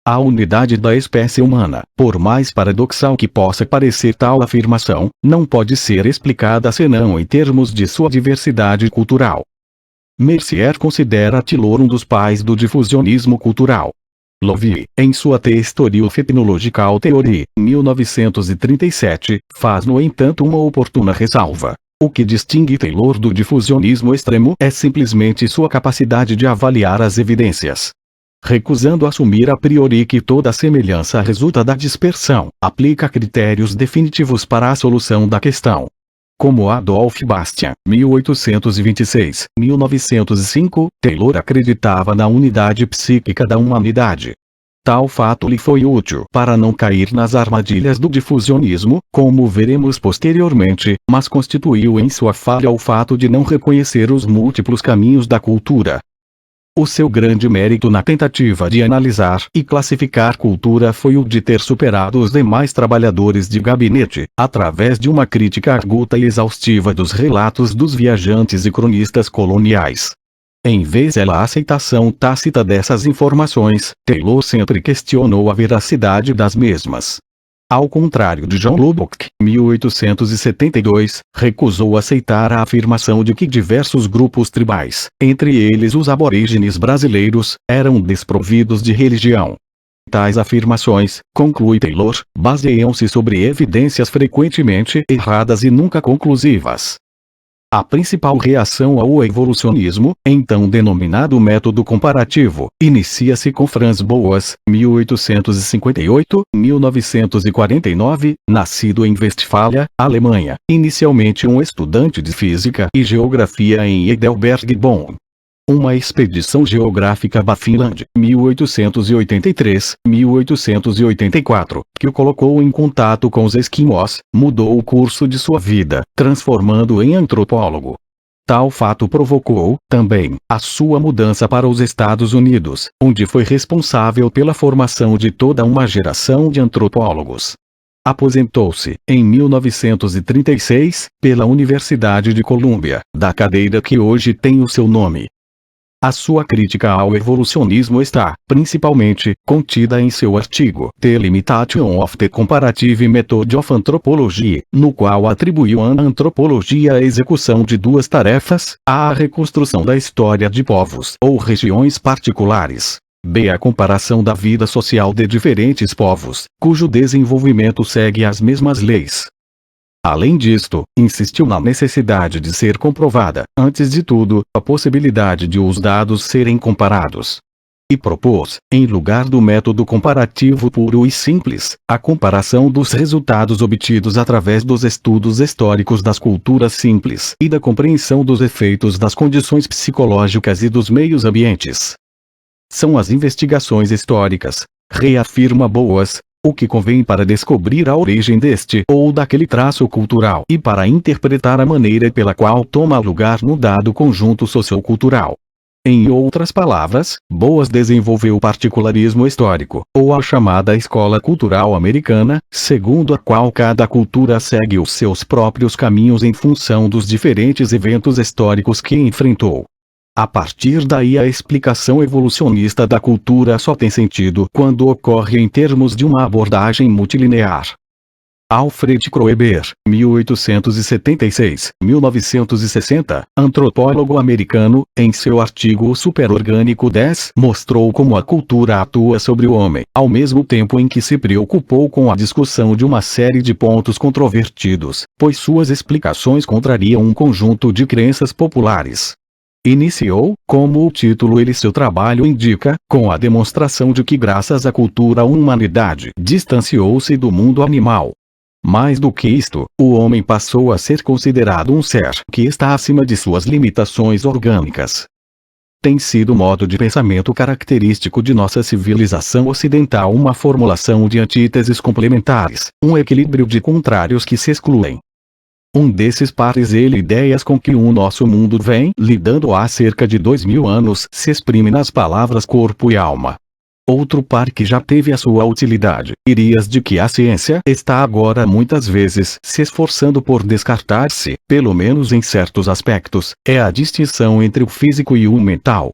A unidade da espécie humana, por mais paradoxal que possa parecer tal afirmação, não pode ser explicada senão em termos de sua diversidade cultural. Mercier considera Taylor um dos pais do difusionismo cultural. Loveday, em sua The History of Ethnological Theory, 1937, faz no entanto uma oportuna ressalva. O que distingue Taylor do difusionismo extremo é simplesmente sua capacidade de avaliar as evidências. Recusando assumir a priori que toda semelhança resulta da dispersão, aplica critérios definitivos para a solução da questão. Como Adolf Bastian, 1826-1905, Taylor acreditava na unidade psíquica da humanidade. Tal fato lhe foi útil para não cair nas armadilhas do difusionismo, como veremos posteriormente, mas constituiu em sua falha o fato de não reconhecer os múltiplos caminhos da cultura. O seu grande mérito na tentativa de analisar e classificar cultura foi o de ter superado os demais trabalhadores de gabinete, através de uma crítica arguta e exaustiva dos relatos dos viajantes e cronistas coloniais. Em vez da aceitação tácita dessas informações, Taylor sempre questionou a veracidade das mesmas. Ao contrário de John Lubbock, 1872, recusou aceitar a afirmação de que diversos grupos tribais, entre eles os aborígenes brasileiros, eram desprovidos de religião. Tais afirmações, conclui Taylor, baseiam-se sobre evidências frequentemente erradas e nunca conclusivas. A principal reação ao evolucionismo, então denominado método comparativo, inicia-se com Franz Boas, 1858-1949, nascido em Westfália, Alemanha, inicialmente um estudante de física e geografia em Heidelberg e Bonn. Uma expedição geográfica à Finlândia, 1883-1884, que o colocou em contato com os esquimós, mudou o curso de sua vida, transformando em antropólogo. Tal fato provocou, também, a sua mudança para os Estados Unidos, onde foi responsável pela formação de toda uma geração de antropólogos. Aposentou-se, em 1936, pela Universidade de Colômbia, da cadeira que hoje tem o seu nome. A sua crítica ao evolucionismo está, principalmente, contida em seu artigo The Limitation of the Comparative Method of Anthropology, no qual atribuiu à antropologia a execução de duas tarefas: a reconstrução da história de povos ou regiões particulares, b. a comparação da vida social de diferentes povos, cujo desenvolvimento segue as mesmas leis. Além disto, insistiu na necessidade de ser comprovada, antes de tudo, a possibilidade de os dados serem comparados. E propôs, em lugar do método comparativo puro e simples, a comparação dos resultados obtidos através dos estudos históricos das culturas simples e da compreensão dos efeitos das condições psicológicas e dos meios ambientes. São as investigações históricas, reafirma Boas, o que convém para descobrir a origem deste ou daquele traço cultural e para interpretar a maneira pela qual toma lugar no dado conjunto sociocultural. Em outras palavras, Boas desenvolveu o particularismo histórico, ou a chamada escola cultural americana, segundo a qual cada cultura segue os seus próprios caminhos em função dos diferentes eventos históricos que enfrentou. A partir daí a explicação evolucionista da cultura só tem sentido quando ocorre em termos de uma abordagem multilinear. Alfred Kroeber, 1876-1960, antropólogo americano, em seu artigo O Superorgânico 10, mostrou como a cultura atua sobre o homem, ao mesmo tempo em que se preocupou com a discussão de uma série de pontos controvertidos, pois suas explicações contrariam um conjunto de crenças populares. Iniciou, como o título e seu trabalho indica, com a demonstração de que graças à cultura a humanidade distanciou-se do mundo animal. Mais do que isto, o homem passou a ser considerado um ser que está acima de suas limitações orgânicas. Tem sido o modo de pensamento característico de nossa civilização ocidental uma formulação de antíteses complementares, um equilíbrio de contrários que se excluem. Um desses pares e ideias com que o nosso mundo vem lidando há cerca de 2000 anos se exprime nas palavras corpo e alma. Outro par que já teve a sua utilidade, irias de que a ciência está agora muitas vezes se esforçando por descartar-se, pelo menos em certos aspectos, é a distinção entre o físico e o mental.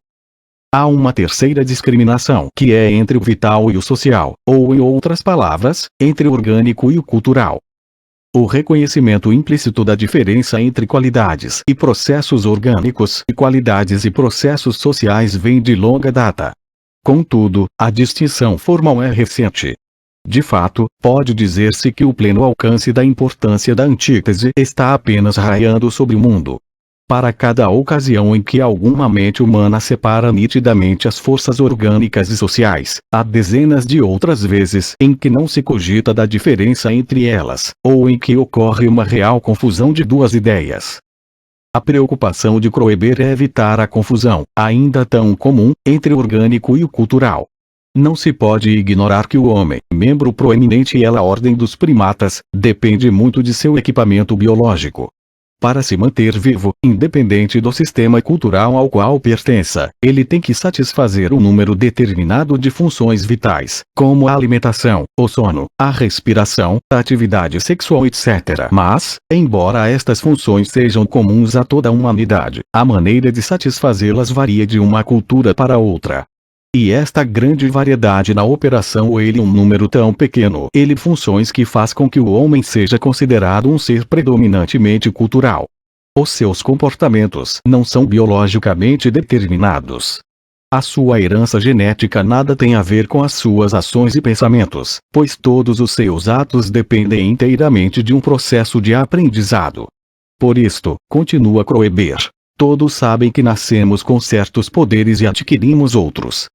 Há uma terceira discriminação que é entre o vital e o social, ou em outras palavras, entre o orgânico e o cultural. O reconhecimento implícito da diferença entre qualidades e processos orgânicos e qualidades e processos sociais vem de longa data. Contudo, a distinção formal é recente. De fato, pode dizer-se que o pleno alcance da importância da antítese está apenas raiando sobre o mundo. Para cada ocasião em que alguma mente humana separa nitidamente as forças orgânicas e sociais, há dezenas de outras vezes em que não se cogita da diferença entre elas, ou em que ocorre uma real confusão de duas ideias. A preocupação de Kroeber é evitar a confusão, ainda tão comum, entre o orgânico e o cultural. Não se pode ignorar que o homem, membro proeminente e a ordem dos primatas, depende muito de seu equipamento biológico. Para se manter vivo, independente do sistema cultural ao qual pertença, ele tem que satisfazer um número determinado de funções vitais, como a alimentação, o sono, a respiração, a atividade sexual etc. Mas, embora estas funções sejam comuns a toda a humanidade, a maneira de satisfazê-las varia de uma cultura para outra. E esta grande variedade na operação ou ele um número tão pequeno ele funções que faz com que o homem seja considerado um ser predominantemente cultural. Os seus comportamentos não são biologicamente determinados. A sua herança genética nada tem a ver com as suas ações e pensamentos, pois todos os seus atos dependem inteiramente de um processo de aprendizado. Por isto, continua Kroeber, todos sabem que nascemos com certos poderes e adquirimos outros.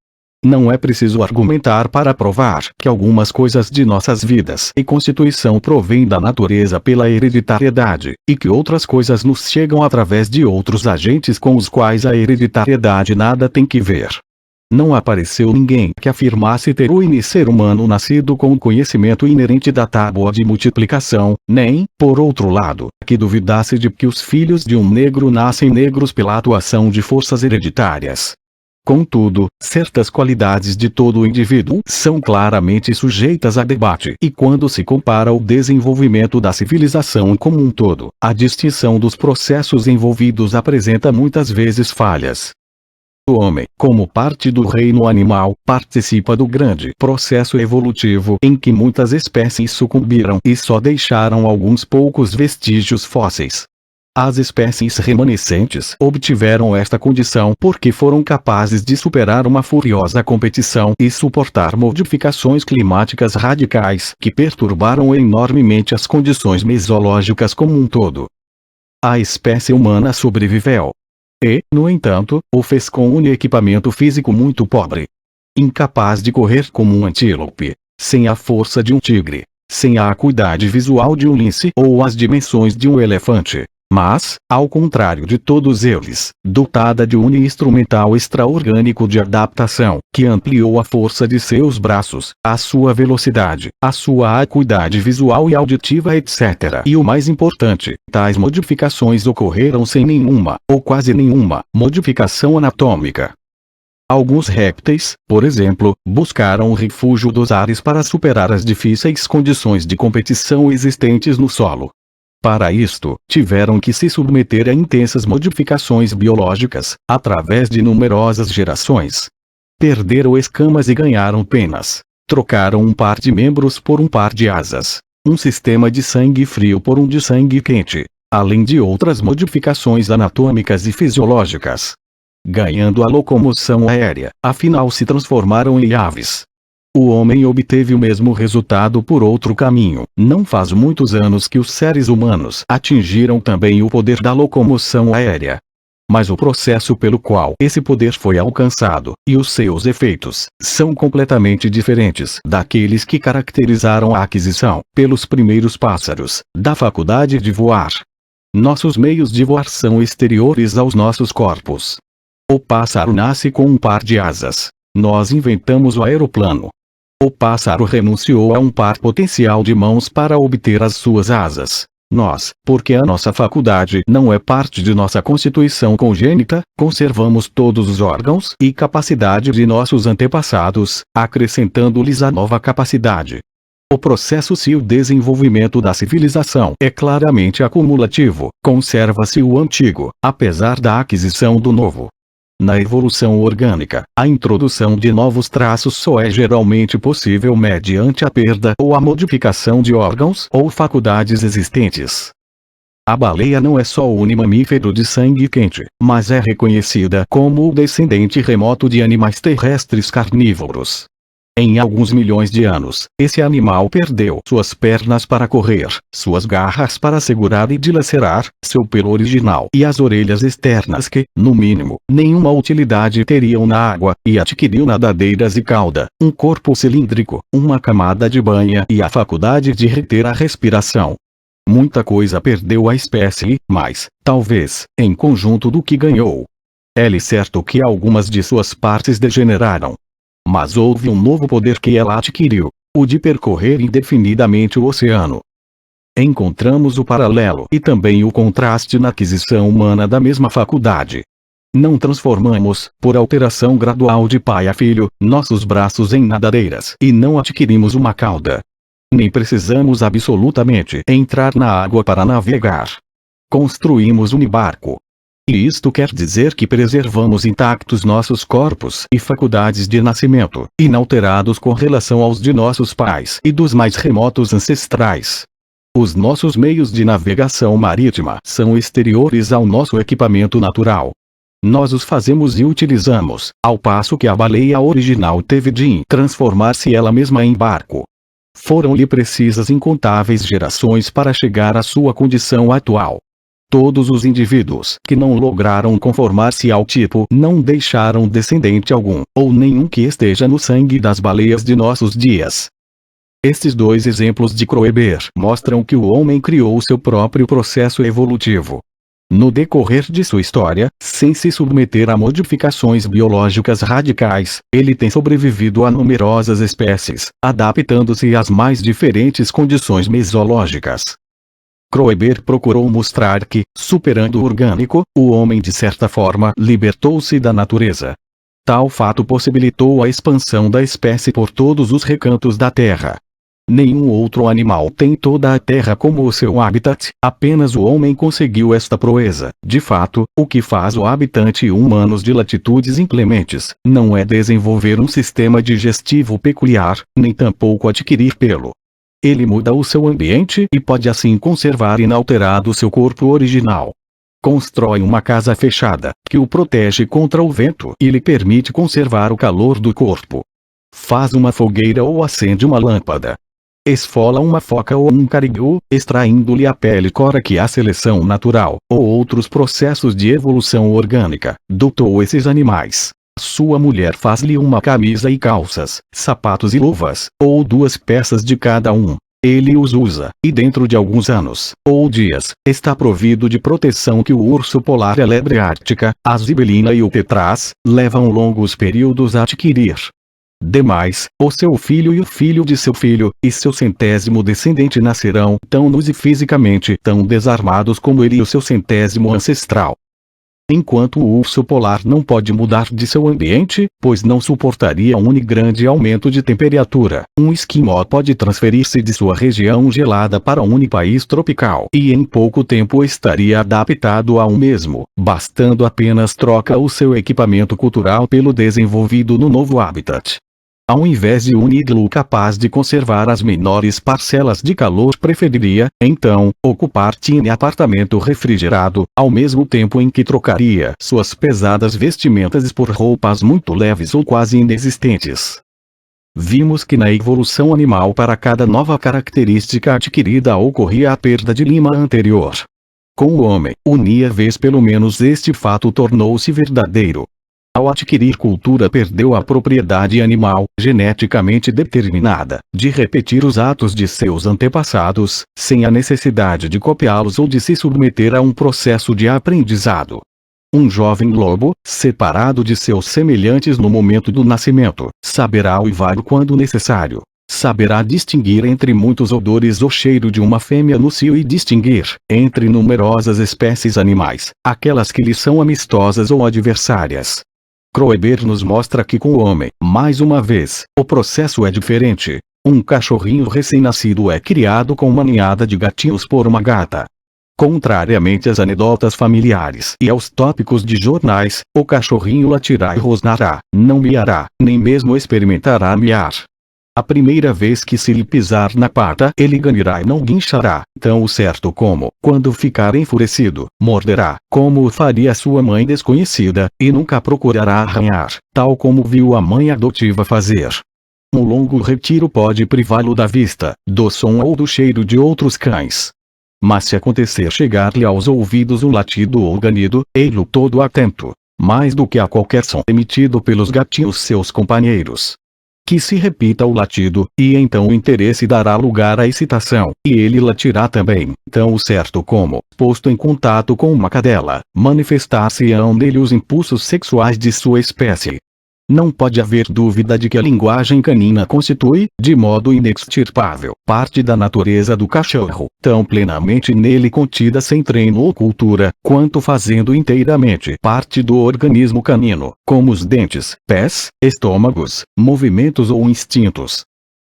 Não é preciso argumentar para provar que algumas coisas de nossas vidas e constituição provêm da natureza pela hereditariedade, e que outras coisas nos chegam através de outros agentes com os quais a hereditariedade nada tem que ver. Não apareceu ninguém que afirmasse ter o ser humano nascido com o conhecimento inerente da tábua de multiplicação, nem, por outro lado, que duvidasse de que os filhos de um negro nascem negros pela atuação de forças hereditárias. Contudo, certas qualidades de todo o indivíduo são claramente sujeitas a debate e quando se compara o desenvolvimento da civilização como um todo, a distinção dos processos envolvidos apresenta muitas vezes falhas. O homem, como parte do reino animal, participa do grande processo evolutivo em que muitas espécies sucumbiram e só deixaram alguns poucos vestígios fósseis. As espécies remanescentes obtiveram esta condição porque foram capazes de superar uma furiosa competição e suportar modificações climáticas radicais que perturbaram enormemente as condições mesológicas como um todo. A espécie humana sobreviveu. E, no entanto, o fez com um equipamento físico muito pobre. Incapaz de correr como um antílope, sem a força de um tigre, sem a acuidade visual de um lince ou as dimensões de um elefante. Mas, ao contrário de todos eles, dotada de um instrumental extra-orgânico de adaptação, que ampliou a força de seus braços, a sua velocidade, a sua acuidade visual e auditiva etc. E o mais importante, tais modificações ocorreram sem nenhuma, ou quase nenhuma, modificação anatômica. Alguns répteis, por exemplo, buscaram o refúgio dos ares para superar as difíceis condições de competição existentes no solo. Para isto, tiveram que se submeter a intensas modificações biológicas, através de numerosas gerações. Perderam escamas e ganharam penas. Trocaram um par de membros por um par de asas. Um sistema de sangue frio por um de sangue quente. Além de outras modificações anatômicas e fisiológicas. Ganhando a locomoção aérea, afinal se transformaram em aves. O homem obteve o mesmo resultado por outro caminho. Não faz muitos anos que os seres humanos atingiram também o poder da locomoção aérea. Mas o processo pelo qual esse poder foi alcançado, e os seus efeitos, são completamente diferentes daqueles que caracterizaram a aquisição, pelos primeiros pássaros, da faculdade de voar. Nossos meios de voar são exteriores aos nossos corpos. O pássaro nasce com um par de asas. Nós inventamos o aeroplano. O pássaro renunciou a um par potencial de mãos para obter as suas asas. Nós, porque a nossa faculdade não é parte de nossa constituição congênita, conservamos todos os órgãos e capacidade de nossos antepassados, acrescentando-lhes a nova capacidade. O processo se o desenvolvimento da civilização é claramente acumulativo, conserva-se o antigo, apesar da aquisição do novo. Na evolução orgânica, a introdução de novos traços só é geralmente possível mediante a perda ou a modificação de órgãos ou faculdades existentes. A baleia não é só o mamífero de sangue quente, mas é reconhecida como o descendente remoto de animais terrestres carnívoros. Em alguns milhões de anos, esse animal perdeu suas pernas para correr, suas garras para segurar e dilacerar, seu pelo original e as orelhas externas que, no mínimo, nenhuma utilidade teriam na água, e adquiriu nadadeiras e cauda, um corpo cilíndrico, uma camada de banha e a faculdade de reter a respiração. Muita coisa perdeu a espécie, mas, talvez, em conjunto do que ganhou. É certo que algumas de suas partes degeneraram. Mas houve um novo poder que ela adquiriu, o de percorrer indefinidamente o oceano. Encontramos o paralelo e também o contraste na aquisição humana da mesma faculdade. Não transformamos, por alteração gradual de pai a filho, nossos braços em nadadeiras e não adquirimos uma cauda. Nem precisamos absolutamente entrar na água para navegar. Construímos um barco. E isto quer dizer que preservamos intactos nossos corpos e faculdades de nascimento, inalterados com relação aos de nossos pais e dos mais remotos ancestrais. Os nossos meios de navegação marítima são exteriores ao nosso equipamento natural. Nós os fazemos e utilizamos, ao passo que a baleia original teve de transformar-se ela mesma em barco. Foram-lhe precisas incontáveis gerações para chegar à sua condição atual. Todos os indivíduos que não lograram conformar-se ao tipo não deixaram descendente algum, ou nenhum que esteja no sangue das baleias de nossos dias. Estes dois exemplos de Kroeber mostram que o homem criou seu próprio processo evolutivo. No decorrer de sua história, sem se submeter a modificações biológicas radicais, ele tem sobrevivido a numerosas espécies, adaptando-se às mais diferentes condições mesológicas. Kroeber procurou mostrar que, superando o orgânico, o homem de certa forma libertou-se da natureza. Tal fato possibilitou a expansão da espécie por todos os recantos da Terra. Nenhum outro animal tem toda a Terra como o seu habitat, apenas o homem conseguiu esta proeza. De fato, o que faz o habitante humanos de latitudes inclementes, não é desenvolver um sistema digestivo peculiar, nem tampouco adquirir pelo. Ele muda o seu ambiente e pode assim conservar inalterado seu corpo original. Constrói uma casa fechada, que o protege contra o vento e lhe permite conservar o calor do corpo. Faz uma fogueira ou acende uma lâmpada. Esfola uma foca ou um caribou, extraindo-lhe a pele cora que a seleção natural, ou outros processos de evolução orgânica, dotou esses animais. Sua mulher faz-lhe uma camisa e calças, sapatos e luvas, ou 2 peças de cada um. Ele os usa, e dentro de alguns anos, ou dias, está provido de proteção que o urso polar e a lebre ártica, a zibelina e o tetraz, levam longos períodos a adquirir. Demais, o seu filho e o filho de seu filho, e seu 100º descendente nascerão tão nus e fisicamente tão desarmados como ele e o seu 100º ancestral. Enquanto o urso polar não pode mudar de seu ambiente, pois não suportaria um grande aumento de temperatura, um esquimó pode transferir-se de sua região gelada para um país tropical e em pouco tempo estaria adaptado ao mesmo, bastando apenas troca o seu equipamento cultural pelo desenvolvido no novo habitat. Ao invés de um iglu capaz de conservar as menores parcelas de calor, preferiria, então, ocupar tiny apartamento refrigerado, ao mesmo tempo em que trocaria suas pesadas vestimentas por roupas muito leves ou quase inexistentes. Vimos que na evolução animal para cada nova característica adquirida ocorria a perda de lima anterior. Com o homem, unia vez pelo menos este fato tornou-se verdadeiro. Ao adquirir cultura perdeu a propriedade animal, geneticamente determinada, de repetir os atos de seus antepassados, sem a necessidade de copiá-los ou de se submeter a um processo de aprendizado. Um jovem lobo, separado de seus semelhantes no momento do nascimento, saberá uivar quando necessário. Saberá distinguir entre muitos odores o cheiro de uma fêmea no cio e distinguir, entre numerosas espécies animais, aquelas que lhe são amistosas ou adversárias. Kroeber nos mostra que com o homem, mais uma vez, o processo é diferente. Um cachorrinho recém-nascido é criado com uma ninhada de gatinhos por uma gata. Contrariamente às anedotas familiares e aos tópicos de jornais, o cachorrinho latirá e rosnará, não miará, nem mesmo experimentará miar. A primeira vez que se lhe pisar na pata, ele ganirá e não guinchará, tão certo como, quando ficar enfurecido, morderá, como o faria sua mãe desconhecida, e nunca procurará arranhar, tal como viu a mãe adotiva fazer. Um longo retiro pode privá-lo da vista, do som ou do cheiro de outros cães. Mas se acontecer chegar-lhe aos ouvidos um latido ou ganido, ele todo atento, mais do que a qualquer som emitido pelos gatinhos seus companheiros. Que se repita o latido, e então o interesse dará lugar à excitação, e ele latirá também, tão certo como, posto em contato com uma cadela, manifestar-se-ão nele os impulsos sexuais de sua espécie. Não pode haver dúvida de que a linguagem canina constitui, de modo inextirpável, parte da natureza do cachorro, tão plenamente nele contida sem treino ou cultura, quanto fazendo inteiramente parte do organismo canino, como os dentes, pés, estômagos, movimentos ou instintos.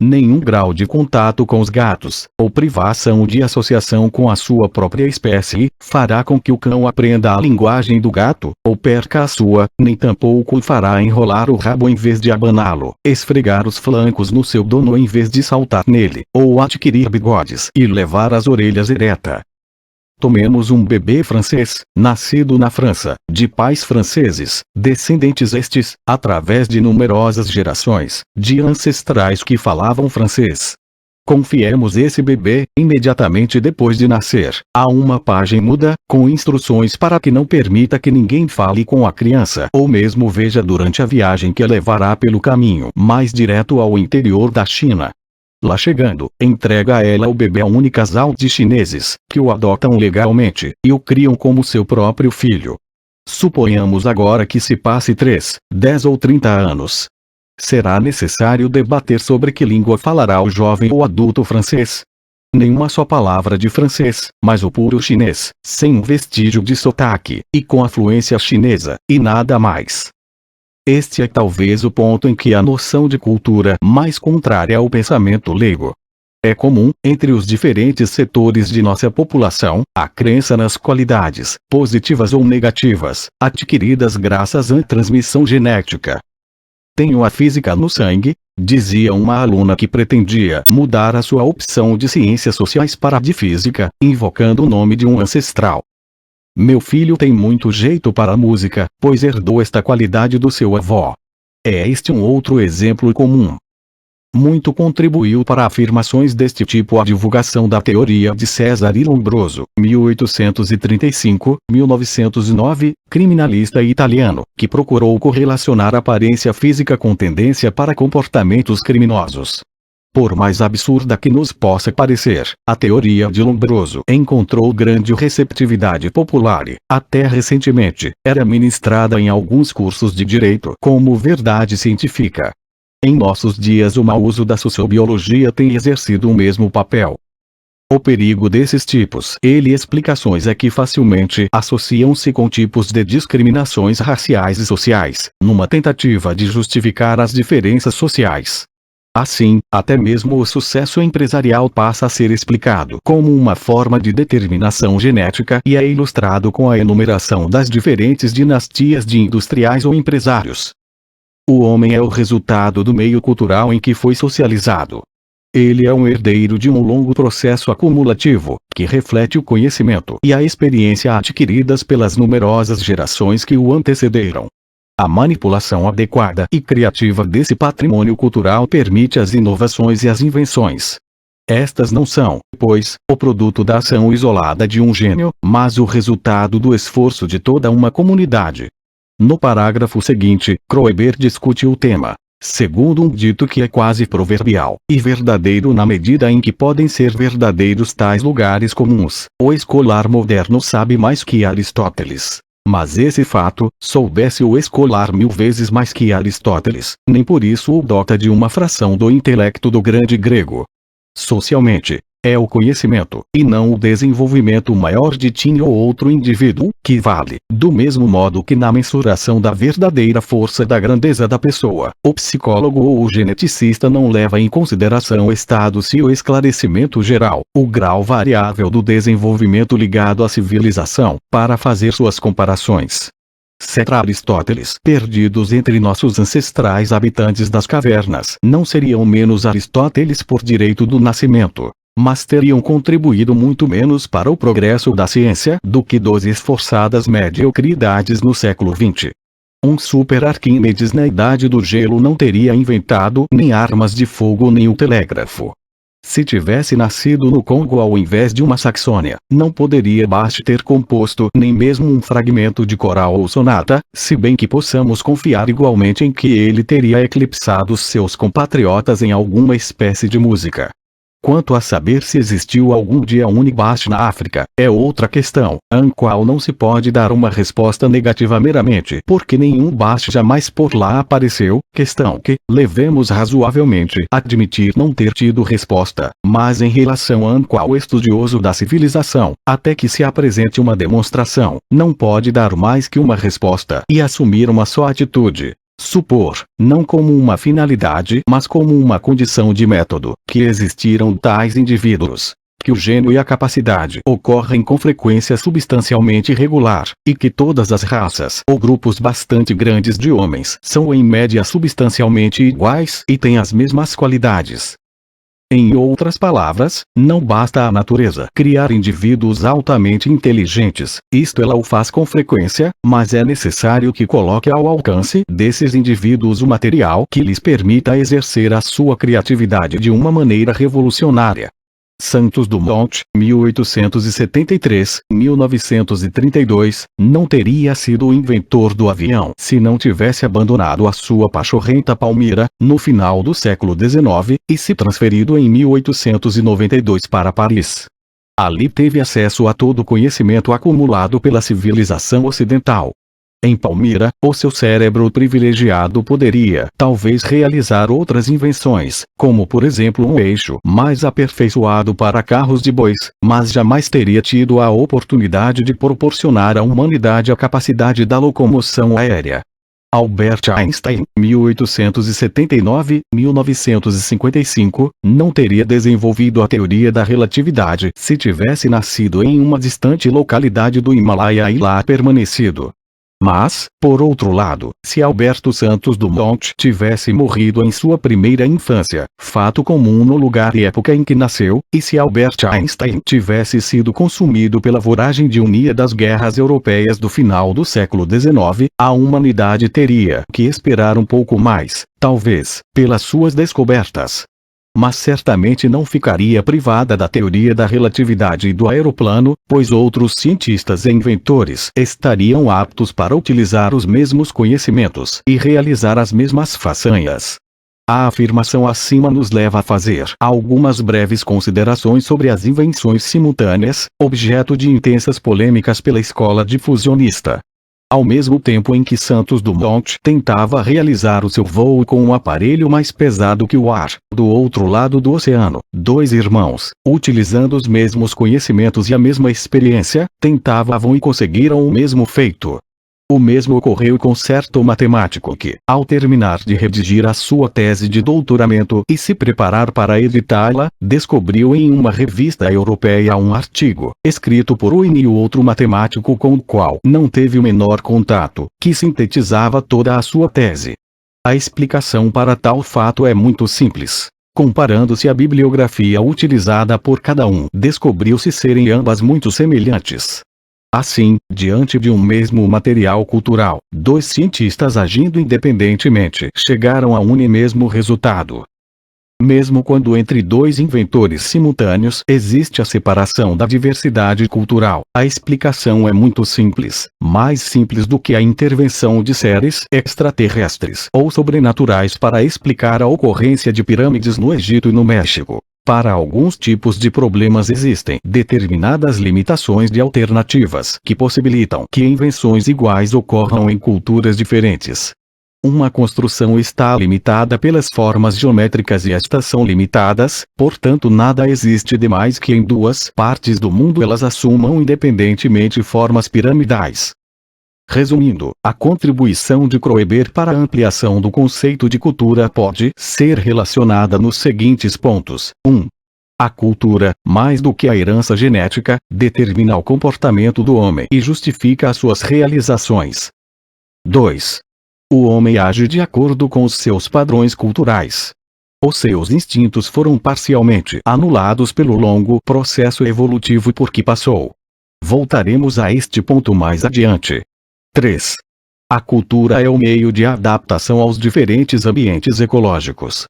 Nenhum grau de contato com os gatos, ou privação de associação com a sua própria espécie, fará com que o cão aprenda a linguagem do gato, ou perca a sua, nem tampouco o fará enrolar o rabo em vez de abaná-lo, esfregar os flancos no seu dono em vez de saltar nele, ou adquirir bigodes e levar as orelhas eretas. Tomemos um bebê francês, nascido na França, de pais franceses, descendentes estes, através de numerosas gerações, de ancestrais que falavam francês. Confiemos esse bebê, imediatamente depois de nascer, a uma página muda, com instruções para que não permita que ninguém fale com a criança ou mesmo veja durante a viagem que levará pelo caminho mais direto ao interior da China. Lá chegando, entrega a ela o bebê a um casal de chineses, que o adotam legalmente, e o criam como seu próprio filho. Suponhamos agora que se passe 3, 10 ou 30 anos. Será necessário debater sobre que língua falará o jovem ou adulto francês. Nenhuma só palavra de francês, mas o puro chinês, sem um vestígio de sotaque, e com a fluência chinesa, e nada mais. Este é talvez o ponto em que a noção de cultura mais contrária ao pensamento leigo. É comum, entre os diferentes setores de nossa população, a crença nas qualidades, positivas ou negativas, adquiridas graças à transmissão genética. Tenho a física no sangue, dizia uma aluna que pretendia mudar a sua opção de ciências sociais para a de física, invocando o nome de um ancestral. Meu filho tem muito jeito para a música, pois herdou esta qualidade do seu avô. É este um outro exemplo comum. Muito contribuiu para afirmações deste tipo a divulgação da teoria de Cesare Lombroso, 1835-1909, criminalista italiano, que procurou correlacionar aparência física com tendência para comportamentos criminosos. Por mais absurda que nos possa parecer, a teoria de Lombroso encontrou grande receptividade popular e, até recentemente, era ministrada em alguns cursos de direito como verdade científica. Em nossos dias o mau uso da sociobiologia tem exercido o mesmo papel. O perigo desses tipos e explicações é que facilmente associam-se com tipos de discriminações raciais e sociais, numa tentativa de justificar as diferenças sociais. Assim, até mesmo o sucesso empresarial passa a ser explicado como uma forma de determinação genética e é ilustrado com a enumeração das diferentes dinastias de industriais ou empresários. O homem é o resultado do meio cultural em que foi socializado. Ele é um herdeiro de um longo processo acumulativo, que reflete o conhecimento e a experiência adquiridas pelas numerosas gerações que o antecederam. A manipulação adequada e criativa desse patrimônio cultural permite as inovações e as invenções. Estas não são, pois, o produto da ação isolada de um gênio, mas o resultado do esforço de toda uma comunidade. No parágrafo seguinte, Kroeber discute o tema, segundo um dito que é quase proverbial, e verdadeiro na medida em que podem ser verdadeiros tais lugares comuns. O escolar moderno sabe mais que Aristóteles. Mas esse fato, soubesse o escolar 1000 vezes mais que Aristóteles, nem por isso o dota de uma fração do intelecto do grande grego. Socialmente, é o conhecimento, e não o desenvolvimento maior de tim ou outro indivíduo, que vale, do mesmo modo que na mensuração da verdadeira força da grandeza da pessoa, o psicólogo ou o geneticista não leva em consideração o estado se o esclarecimento geral, o grau variável do desenvolvimento ligado à civilização, para fazer suas comparações. Cetra Aristóteles, perdidos entre nossos ancestrais habitantes das cavernas, não seriam menos Aristóteles por direito do nascimento, mas teriam contribuído muito menos para o progresso da ciência do que 12 esforçadas mediocridades no século XX. Um super Arquímedes na idade do gelo não teria inventado nem armas de fogo nem o telégrafo. Se tivesse nascido no Congo ao invés de uma Saxônia, não poderia Bach ter composto nem mesmo um fragmento de coral ou sonata, se bem que possamos confiar igualmente em que ele teria eclipsado seus compatriotas em alguma espécie de música. Quanto a saber se existiu algum dia um Bach na África, é outra questão, à qual não se pode dar uma resposta negativa meramente porque nenhum Bach jamais por lá apareceu, questão que, levemos razoavelmente a admitir não ter tido resposta, mas em relação à qual o estudioso da civilização, até que se apresente uma demonstração, não pode dar mais que uma resposta e assumir uma só atitude. supor, não como uma finalidade mas como uma condição de método, que existiram tais indivíduos, que o gênio e a capacidade ocorrem com frequência substancialmente regular, e que todas as raças ou grupos bastante grandes de homens são em média substancialmente iguais e têm as mesmas qualidades. Em outras palavras, não basta a natureza criar indivíduos altamente inteligentes, isto ela o faz com frequência, mas é necessário que coloque ao alcance desses indivíduos o material que lhes permita exercer a sua criatividade de uma maneira revolucionária. Santos Dumont, 1873-1932, não teria sido o inventor do avião se não tivesse abandonado a sua pachorrenta Palmira, no final do século XIX, e se transferido em 1892 para Paris. Ali teve acesso a todo o conhecimento acumulado pela civilização ocidental. Em Palmira, o seu cérebro privilegiado poderia, talvez, realizar outras invenções, como por exemplo um eixo mais aperfeiçoado para carros de bois, mas jamais teria tido a oportunidade de proporcionar à humanidade a capacidade da locomoção aérea. Albert Einstein, 1879-1955, não teria desenvolvido a teoria da relatividade se tivesse nascido em uma distante localidade do Himalaia e lá permanecido. Mas, por outro lado, se Alberto Santos Dumont tivesse morrido em sua primeira infância, fato comum no lugar e época em que nasceu, e se Albert Einstein tivesse sido consumido pela voragem de unia das guerras europeias do final do século XIX, a humanidade teria que esperar um pouco mais, talvez, pelas suas descobertas. Mas certamente não ficaria privada da teoria da relatividade e do aeroplano, pois outros cientistas e inventores estariam aptos para utilizar os mesmos conhecimentos e realizar as mesmas façanhas. A afirmação acima nos leva a fazer algumas breves considerações sobre as invenções simultâneas, objeto de intensas polêmicas pela escola difusionista. Ao mesmo tempo em que Santos Dumont tentava realizar o seu voo com um aparelho mais pesado que o ar, do outro lado do oceano, dois irmãos, utilizando os mesmos conhecimentos e a mesma experiência, tentavam e conseguiram o mesmo feito. O mesmo ocorreu com certo matemático que, ao terminar de redigir a sua tese de doutoramento e se preparar para editá-la, descobriu em uma revista europeia um artigo, escrito por e outro matemático com o qual não teve o menor contato, que sintetizava toda a sua tese. A explicação para tal fato é muito simples. Comparando-se a bibliografia utilizada por cada um, descobriu-se serem ambas muito semelhantes. Assim, diante de um mesmo material cultural, dois cientistas agindo independentemente chegaram a um mesmo resultado. Mesmo quando entre dois inventores simultâneos existe a separação da diversidade cultural, a explicação é muito simples, mais simples do que a intervenção de seres extraterrestres ou sobrenaturais para explicar a ocorrência de pirâmides no Egito e no México. Para alguns tipos de problemas existem determinadas limitações de alternativas que possibilitam que invenções iguais ocorram em culturas diferentes. Uma construção está limitada pelas formas geométricas e estas são limitadas, portanto nada existe demais que em duas partes do mundo elas assumam independentemente formas piramidais. Resumindo, a contribuição de Kroeber para a ampliação do conceito de cultura pode ser relacionada nos seguintes pontos. 1. A cultura, mais do que a herança genética, determina o comportamento do homem e justifica as suas realizações. 2. O homem age de acordo com os seus padrões culturais. Os seus instintos foram parcialmente anulados pelo longo processo evolutivo por que passou. Voltaremos a este ponto mais adiante. 3. A cultura é o meio de adaptação aos diferentes ambientes ecológicos.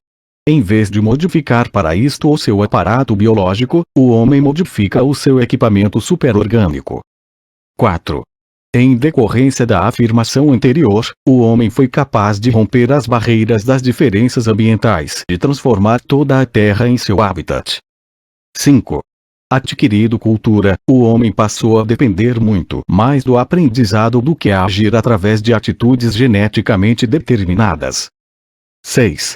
Em vez de modificar para isto o seu aparato biológico, o homem modifica o seu equipamento superorgânico. 4. Em decorrência da afirmação anterior, o homem foi capaz de romper as barreiras das diferenças ambientais e transformar toda a Terra em seu habitat. 5. Adquirido cultura, o homem passou a depender muito mais do aprendizado do que a agir através de atitudes geneticamente determinadas. 6.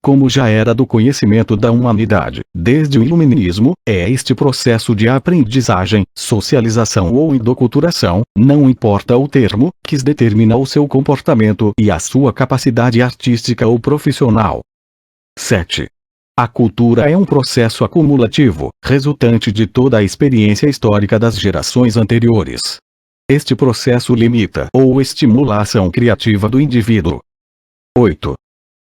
Como já era do conhecimento da humanidade, desde o iluminismo, é este processo de aprendizagem, socialização ou endoculturação, não importa o termo, que determina o seu comportamento e a sua capacidade artística ou profissional. 7. A cultura é um processo acumulativo, resultante de toda a experiência histórica das gerações anteriores. Este processo limita ou estimula a ação criativa do indivíduo. 8.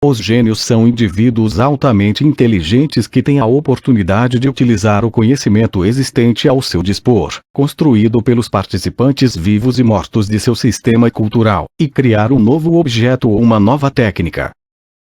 Os gênios são indivíduos altamente inteligentes que têm a oportunidade de utilizar o conhecimento existente ao seu dispor, construído pelos participantes vivos e mortos de seu sistema cultural, e criar um novo objeto ou uma nova técnica.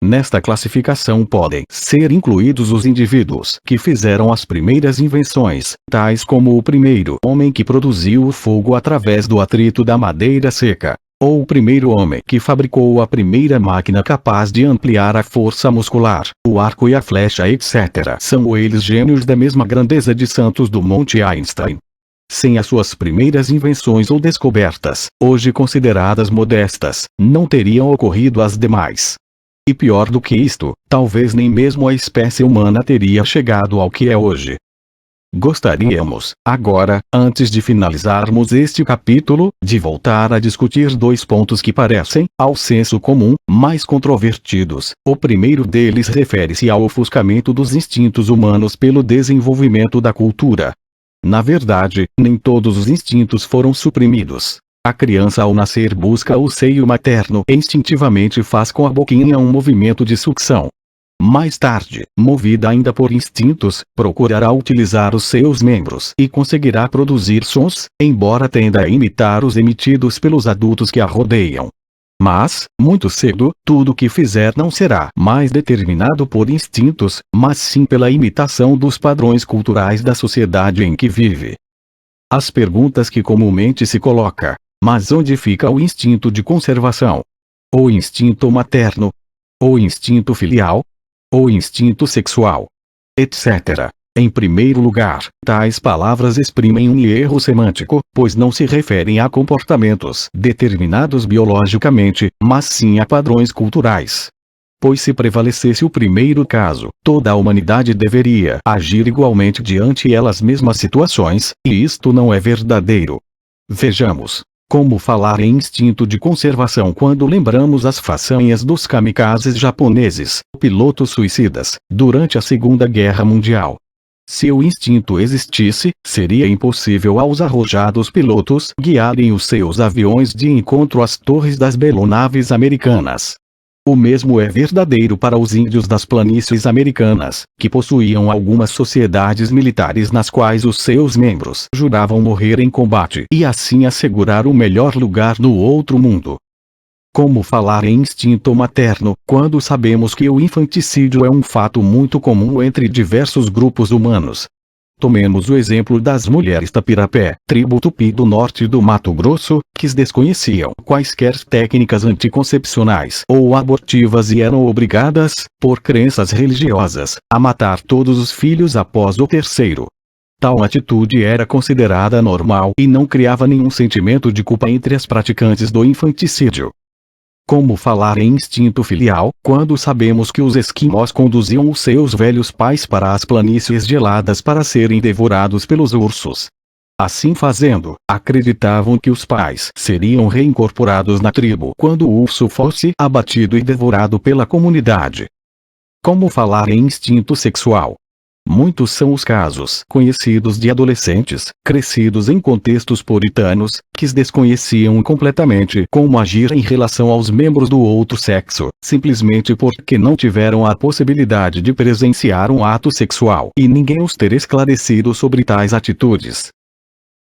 Nesta classificação podem ser incluídos os indivíduos que fizeram as primeiras invenções, tais como o primeiro homem que produziu o fogo através do atrito da madeira seca, ou o primeiro homem que fabricou a primeira máquina capaz de ampliar a força muscular, o arco e a flecha, etc. São eles gênios da mesma grandeza de Santos Dumont e Einstein. Sem as suas primeiras invenções ou descobertas, hoje consideradas modestas, não teriam ocorrido as demais. E pior do que isto, talvez nem mesmo a espécie humana teria chegado ao que é hoje. Gostaríamos, agora, antes de finalizarmos este capítulo, de voltar a discutir dois pontos que parecem, ao senso comum, mais controvertidos. O primeiro deles refere-se ao ofuscamento dos instintos humanos pelo desenvolvimento da cultura. Na verdade, nem todos os instintos foram suprimidos. A criança ao nascer busca o seio materno e instintivamente faz com a boquinha um movimento de sucção. Mais tarde, movida ainda por instintos, procurará utilizar os seus membros e conseguirá produzir sons, embora tenda a imitar os emitidos pelos adultos que a rodeiam. Mas, muito cedo, tudo o que fizer não será mais determinado por instintos, mas sim pela imitação dos padrões culturais da sociedade em que vive. As perguntas que comumente se coloca: mas onde fica o instinto de conservação? O instinto materno? O instinto filial? O instinto sexual? Etc. Em primeiro lugar, tais palavras exprimem um erro semântico, pois não se referem a comportamentos determinados biologicamente, mas sim a padrões culturais. Pois se prevalecesse o primeiro caso, toda a humanidade deveria agir igualmente diante elas mesmas situações, e isto não é verdadeiro. Vejamos. Como falar em instinto de conservação quando lembramos as façanhas dos kamikazes japoneses, pilotos suicidas, durante a Segunda Guerra Mundial? Se o instinto existisse, seria impossível aos arrojados pilotos guiarem os seus aviões de encontro às torres das belonaves americanas. O mesmo é verdadeiro para os índios das planícies americanas, que possuíam algumas sociedades militares nas quais os seus membros juravam morrer em combate e assim assegurar o melhor lugar no outro mundo. Como falar em instinto materno, quando sabemos que o infanticídio é um fato muito comum entre diversos grupos humanos? Tomemos o exemplo das mulheres Tapirapé, tribo Tupi do norte do Mato Grosso, que desconheciam quaisquer técnicas anticoncepcionais ou abortivas e eram obrigadas, por crenças religiosas, a matar todos os filhos após o terceiro. Tal atitude era considerada normal e não criava nenhum sentimento de culpa entre as praticantes do infanticídio. Como falar em instinto filial, quando sabemos que os esquimós conduziam os seus velhos pais para as planícies geladas para serem devorados pelos ursos? Assim fazendo, acreditavam que os pais seriam reincorporados na tribo quando o urso fosse abatido e devorado pela comunidade. Como falar em instinto sexual? Muitos são os casos conhecidos de adolescentes, crescidos em contextos puritanos, que desconheciam completamente como agir em relação aos membros do outro sexo, simplesmente porque não tiveram a possibilidade de presenciar um ato sexual e ninguém os ter esclarecido sobre tais atitudes.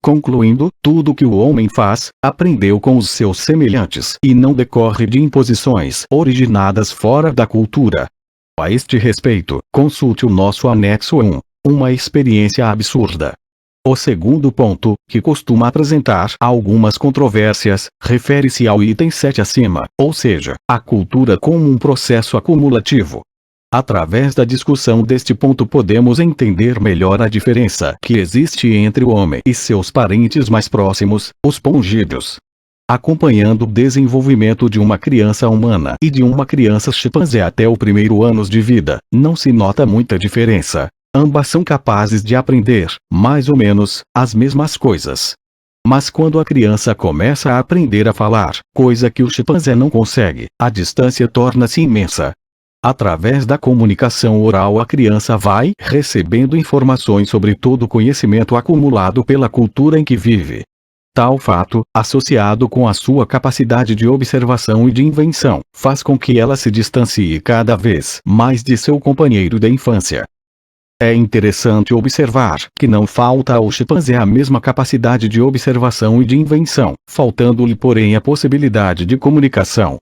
Concluindo, tudo que o homem faz, aprendeu com os seus semelhantes e não decorre de imposições originadas fora da cultura. A este respeito, consulte o nosso anexo 1, uma experiência absurda. O segundo ponto, que costuma apresentar algumas controvérsias, refere-se ao item 7 acima, ou seja, a cultura como um processo acumulativo. Através da discussão deste ponto podemos entender melhor a diferença que existe entre o homem e seus parentes mais próximos, os pongídeos. acompanhando o desenvolvimento de uma criança humana e de uma criança chimpanzé até o primeiro ano de vida, não se nota muita diferença. Ambas são capazes de aprender, mais ou menos, as mesmas coisas. Mas quando a criança começa a aprender a falar, coisa que o chimpanzé não consegue, a distância torna-se imensa. Através da comunicação oral, a criança vai recebendo informações sobre todo o conhecimento acumulado pela cultura em que vive. Tal fato, associado com a sua capacidade de observação e de invenção, faz com que ela se distancie cada vez mais de seu companheiro da infância. É interessante observar que não falta ao chimpanzé a mesma capacidade de observação e de invenção, faltando-lhe porém a possibilidade de comunicação.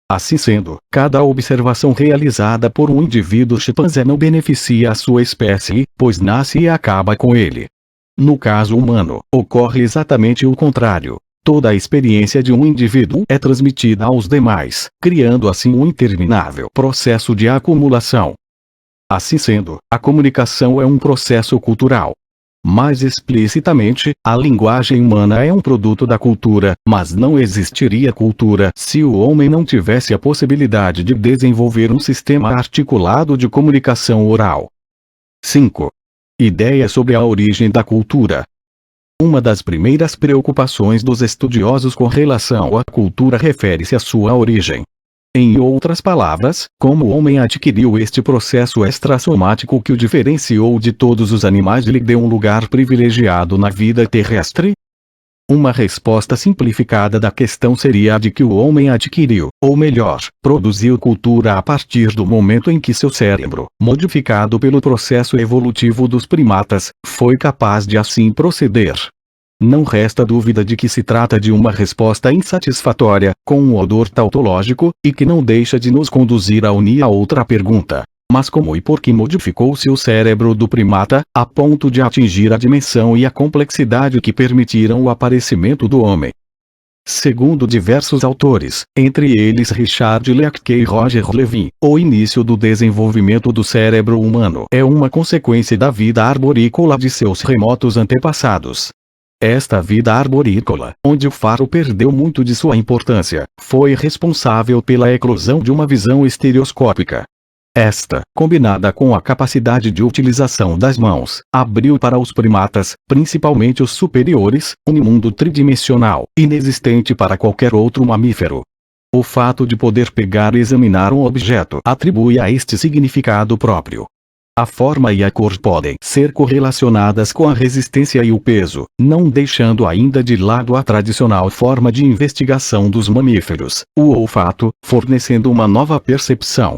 Assim sendo, cada observação realizada por um indivíduo chimpanzé não beneficia a sua espécie, pois nasce e acaba com ele. No caso humano, ocorre exatamente o contrário. Toda a experiência de um indivíduo é transmitida aos demais, criando assim um interminável processo de acumulação. Assim sendo, a comunicação é um processo cultural. Mais explicitamente, a linguagem humana é um produto da cultura, mas não existiria cultura se o homem não tivesse a possibilidade de desenvolver um sistema articulado de comunicação oral. 5. Ideia sobre a origem da cultura. Uma das primeiras preocupações dos estudiosos com relação à cultura refere-se à sua origem. Em outras palavras, como o homem adquiriu este processo extrassomático que o diferenciou de todos os animais e lhe deu um lugar privilegiado na vida terrestre? Uma resposta simplificada da questão seria a de que o homem adquiriu, ou melhor, produziu cultura a partir do momento em que seu cérebro, modificado pelo processo evolutivo dos primatas, foi capaz de assim proceder. Não resta dúvida de que se trata de uma resposta insatisfatória, com um odor tautológico, e que não deixa de nos conduzir a unir a outra pergunta. Mas como e por que modificou-se o cérebro do primata, a ponto de atingir a dimensão e a complexidade que permitiram o aparecimento do homem? Segundo diversos autores, entre eles Richard Leakey e Roger Levin, o início do desenvolvimento do cérebro humano é uma consequência da vida arborícola de seus remotos antepassados. Esta vida arborícola, onde o faro perdeu muito de sua importância, foi responsável pela eclosão de uma visão estereoscópica. Esta, combinada com a capacidade de utilização das mãos, abriu para os primatas, principalmente os superiores, um mundo tridimensional, inexistente para qualquer outro mamífero. O fato de poder pegar e examinar um objeto atribui a este significado próprio. A forma e a cor podem ser correlacionadas com a resistência e o peso, não deixando ainda de lado a tradicional forma de investigação dos mamíferos, o olfato, fornecendo uma nova percepção.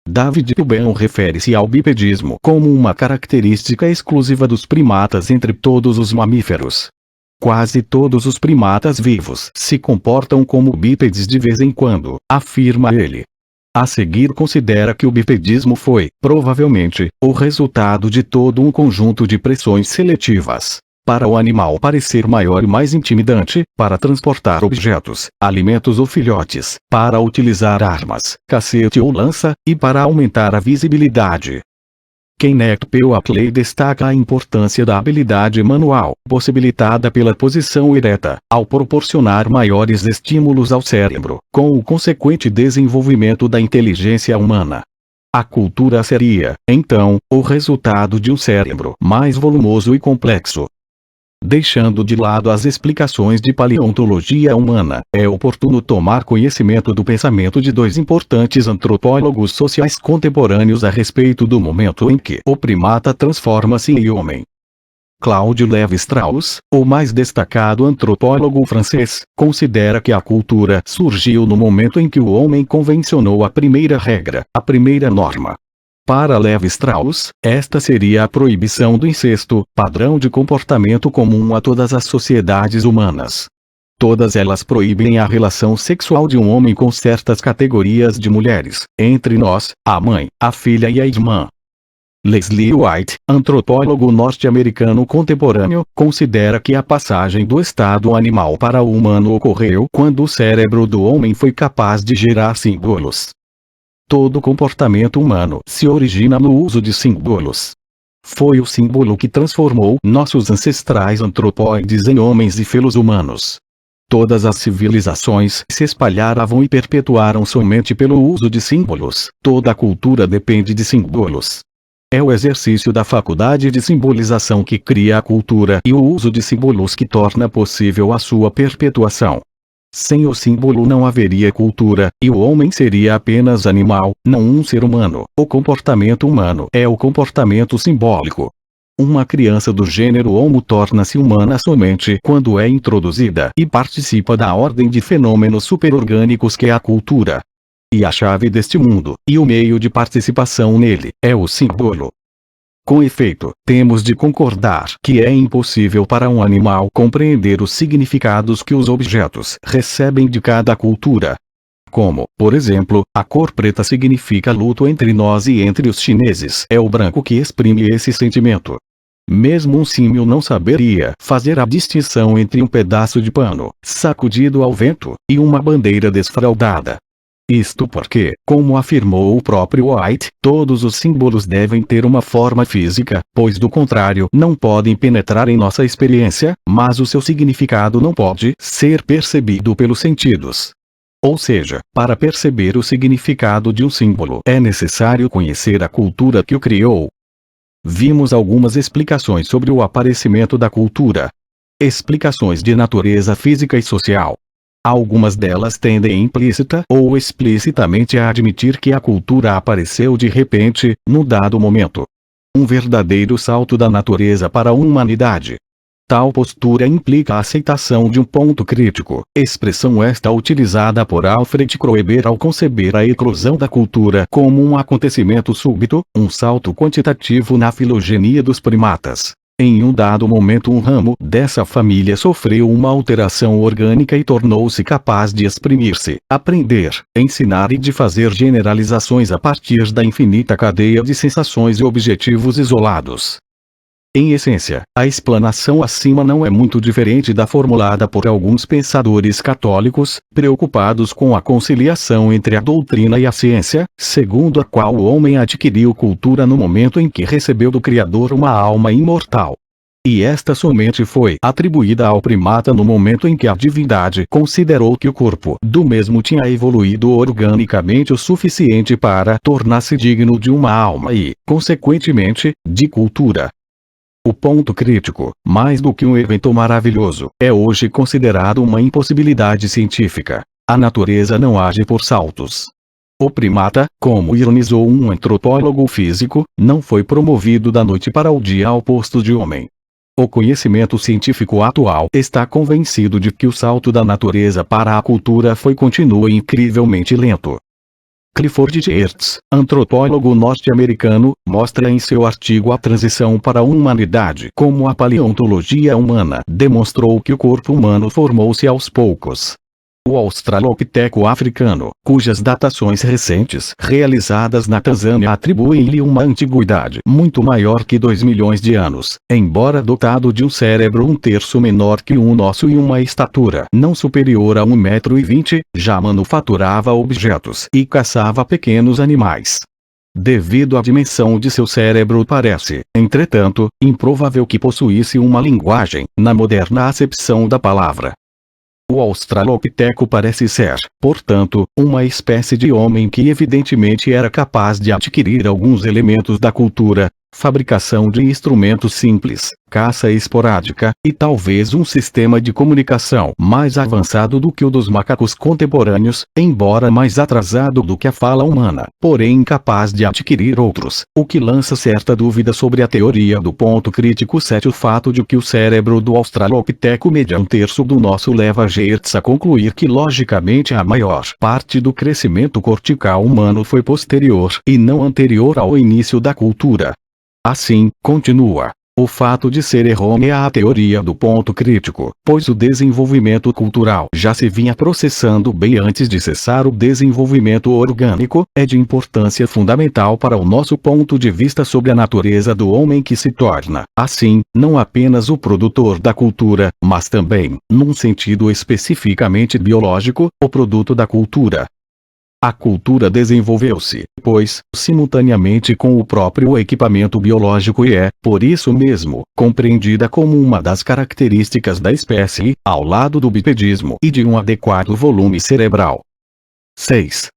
David Puben refere-se ao bipedismo como uma característica exclusiva dos primatas entre todos os mamíferos. Quase todos os primatas vivos se comportam como bípedes de vez em quando, afirma ele. A seguir considera que o bipedismo foi, provavelmente, o resultado de todo um conjunto de pressões seletivas. Para o animal parecer maior e mais intimidante, para transportar objetos, alimentos ou filhotes, para utilizar armas, cacete ou lança, e para aumentar a visibilidade. Kenneth Pewakley destaca a importância da habilidade manual, possibilitada pela posição ereta, ao proporcionar maiores estímulos ao cérebro, com o consequente desenvolvimento da inteligência humana. A cultura seria, então, o resultado de um cérebro mais volumoso e complexo. Deixando de lado as explicações de paleontologia humana, é oportuno tomar conhecimento do pensamento de dois importantes antropólogos sociais contemporâneos a respeito do momento em que o primata transforma-se em homem. Claude Lévi-Strauss, o mais destacado antropólogo francês, considera que a cultura surgiu no momento em que o homem convencionou a primeira regra, a primeira norma. Para Lévi-Strauss, esta seria a proibição do incesto, padrão de comportamento comum a todas as sociedades humanas. Todas elas proíbem a relação sexual de um homem com certas categorias de mulheres, entre nós, a mãe, a filha e a irmã. Leslie White, antropólogo norte-americano contemporâneo, considera que a passagem do estado animal para o humano ocorreu quando o cérebro do homem foi capaz de gerar símbolos. Todo comportamento humano se origina no uso de símbolos. Foi o símbolo que transformou nossos ancestrais antropóides em homens e felos humanos. Todas as civilizações se espalharam e perpetuaram somente pelo uso de símbolos. Toda a cultura depende de símbolos. É o exercício da faculdade de simbolização que cria a cultura e o uso de símbolos que torna possível a sua perpetuação. Sem o símbolo não haveria cultura, e o homem seria apenas animal, não um ser humano. O comportamento humano é o comportamento simbólico. Uma criança do gênero Homo torna-se humana somente quando é introduzida e participa da ordem de fenômenos superorgânicos que é a cultura. E a chave deste mundo, e o meio de participação nele, é o símbolo. Com efeito, temos de concordar que é impossível para um animal compreender os significados que os objetos recebem de cada cultura. Como, por exemplo, a cor preta significa luto entre nós e entre os chineses. É o branco que exprime esse sentimento. Mesmo um símil não saberia fazer a distinção entre um pedaço de pano, sacudido ao vento, e uma bandeira desfraldada. Isto porque, como afirmou o próprio White, todos os símbolos devem ter uma forma física, pois do contrário não podem penetrar em nossa experiência, mas o seu significado não pode ser percebido pelos sentidos. Ou seja, para perceber o significado de um símbolo é necessário conhecer a cultura que o criou. Vimos algumas explicações sobre o aparecimento da cultura. Explicações de natureza física e social. Algumas delas tendem implícita ou explicitamente a admitir que a cultura apareceu de repente, num dado momento. Um verdadeiro salto da natureza para a humanidade. Tal postura implica a aceitação de um ponto crítico, expressão esta utilizada por Alfred Kroeber ao conceber a eclosão da cultura como um acontecimento súbito, um salto quantitativo na filogenia dos primatas. Em um dado momento um ramo dessa família sofreu uma alteração orgânica e tornou-se capaz de exprimir-se, aprender, ensinar e de fazer generalizações a partir da infinita cadeia de sensações e objetivos isolados. Em essência, a explanação acima não é muito diferente da formulada por alguns pensadores católicos, preocupados com a conciliação entre a doutrina e a ciência, segundo a qual o homem adquiriu cultura no momento em que recebeu do Criador uma alma imortal. E esta somente foi atribuída ao primata no momento em que a divindade considerou que o corpo do mesmo tinha evoluído organicamente o suficiente para tornar-se digno de uma alma e, consequentemente, de cultura. O ponto crítico, mais do que um evento maravilhoso, é hoje considerado uma impossibilidade científica. A natureza não age por saltos. O primata, como ironizou um antropólogo físico, não foi promovido da noite para o dia ao posto de homem. O conhecimento científico atual está convencido de que o salto da natureza para a cultura foi continua incrivelmente lento. Clifford Geertz, antropólogo norte-americano, mostra em seu artigo A Transição para a Humanidade como a paleontologia humana demonstrou que o corpo humano formou-se aos poucos. O australopiteco africano, cujas datações recentes realizadas na Tanzânia atribuem-lhe uma antiguidade muito maior que 2 milhões de anos, embora dotado de um cérebro um terço menor que o nosso e uma estatura não superior a 1,20 m, já manufaturava objetos e caçava pequenos animais. Devido à dimensão de seu cérebro parece, entretanto, improvável que possuísse uma linguagem, na moderna acepção da palavra. O australopiteco parece ser, portanto, uma espécie de homem que evidentemente era capaz de adquirir alguns elementos da cultura, fabricação de instrumentos simples, caça esporádica, e talvez um sistema de comunicação mais avançado do que o dos macacos contemporâneos, embora mais atrasado do que a fala humana, porém incapaz de adquirir outros, o que lança certa dúvida sobre a teoria do ponto crítico 7. O fato de que o cérebro do australopiteco media um terço do nosso leva Geertz a concluir que logicamente a maior parte do crescimento cortical humano foi posterior e não anterior ao início da cultura. Assim, continua, o fato de ser errônea a teoria do ponto crítico, pois o desenvolvimento cultural já se vinha processando bem antes de cessar o desenvolvimento orgânico, é de importância fundamental para o nosso ponto de vista sobre a natureza do homem que se torna, assim, não apenas o produtor da cultura, mas também, num sentido especificamente biológico, o produto da cultura. A cultura desenvolveu-se, pois, simultaneamente com o próprio equipamento biológico e é, por isso mesmo, compreendida como uma das características da espécie, ao lado do bipedismo e de um adequado volume cerebral. 6.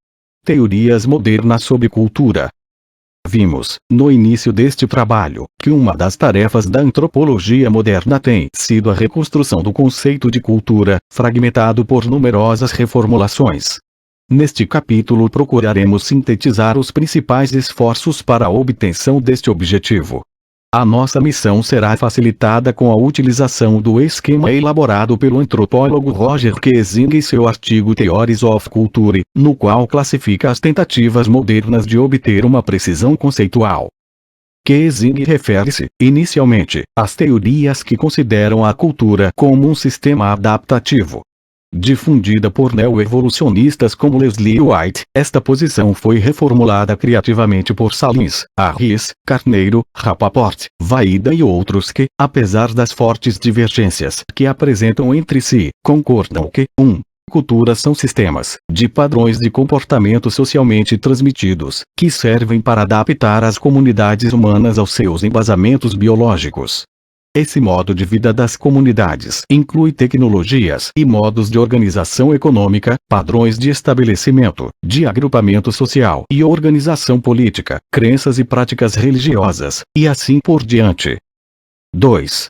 Teorias modernas sobre cultura. Vimos, no início deste trabalho, que uma das tarefas da antropologia moderna tem sido a reconstrução do conceito de cultura, fragmentado por numerosas reformulações. Neste capítulo procuraremos sintetizar os principais esforços para a obtenção deste objetivo. A nossa missão será facilitada com a utilização do esquema elaborado pelo antropólogo Roger Kiesing em seu artigo Theories of Culture, no qual classifica as tentativas modernas de obter uma precisão conceitual. Kiesing refere-se, inicialmente, às teorias que consideram a cultura como um sistema adaptativo. Difundida por neo-evolucionistas como Leslie White, esta posição foi reformulada criativamente por Salins, Harris, Carneiro, Rapaport, Vaida e outros que, apesar das fortes divergências que apresentam entre si, concordam que, 1. Culturas são sistemas de padrões de comportamento socialmente transmitidos, que servem para adaptar as comunidades humanas aos seus embasamentos biológicos. Esse modo de vida das comunidades inclui tecnologias e modos de organização econômica, padrões de estabelecimento, de agrupamento social e organização política, crenças e práticas religiosas, e assim por diante. 2.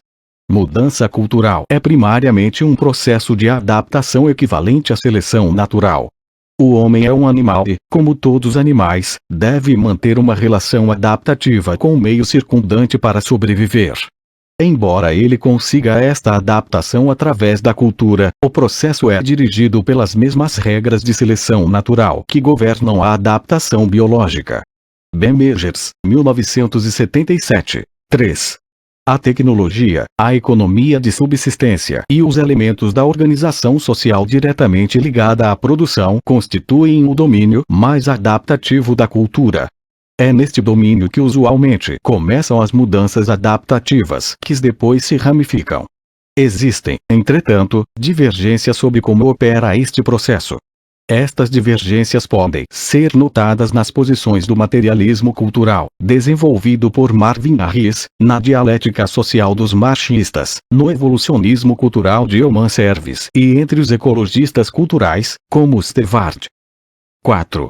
Mudança cultural é primariamente um processo de adaptação equivalente à seleção natural. O homem é um animal e, como todos os animais, deve manter uma relação adaptativa com o meio circundante para sobreviver. Embora ele consiga esta adaptação através da cultura, o processo é dirigido pelas mesmas regras de seleção natural que governam a adaptação biológica. Ben Megers, 1977. 3. A tecnologia, a economia de subsistência e os elementos da organização social diretamente ligada à produção constituem o domínio mais adaptativo da cultura. É neste domínio que usualmente começam as mudanças adaptativas que depois se ramificam. Existem, entretanto, divergências sobre como opera este processo. Estas divergências podem ser notadas nas posições do materialismo cultural, desenvolvido por Marvin Harris, na dialética social dos marxistas, no evolucionismo cultural de Eumann Servis e entre os ecologistas culturais, como Stewart. 4.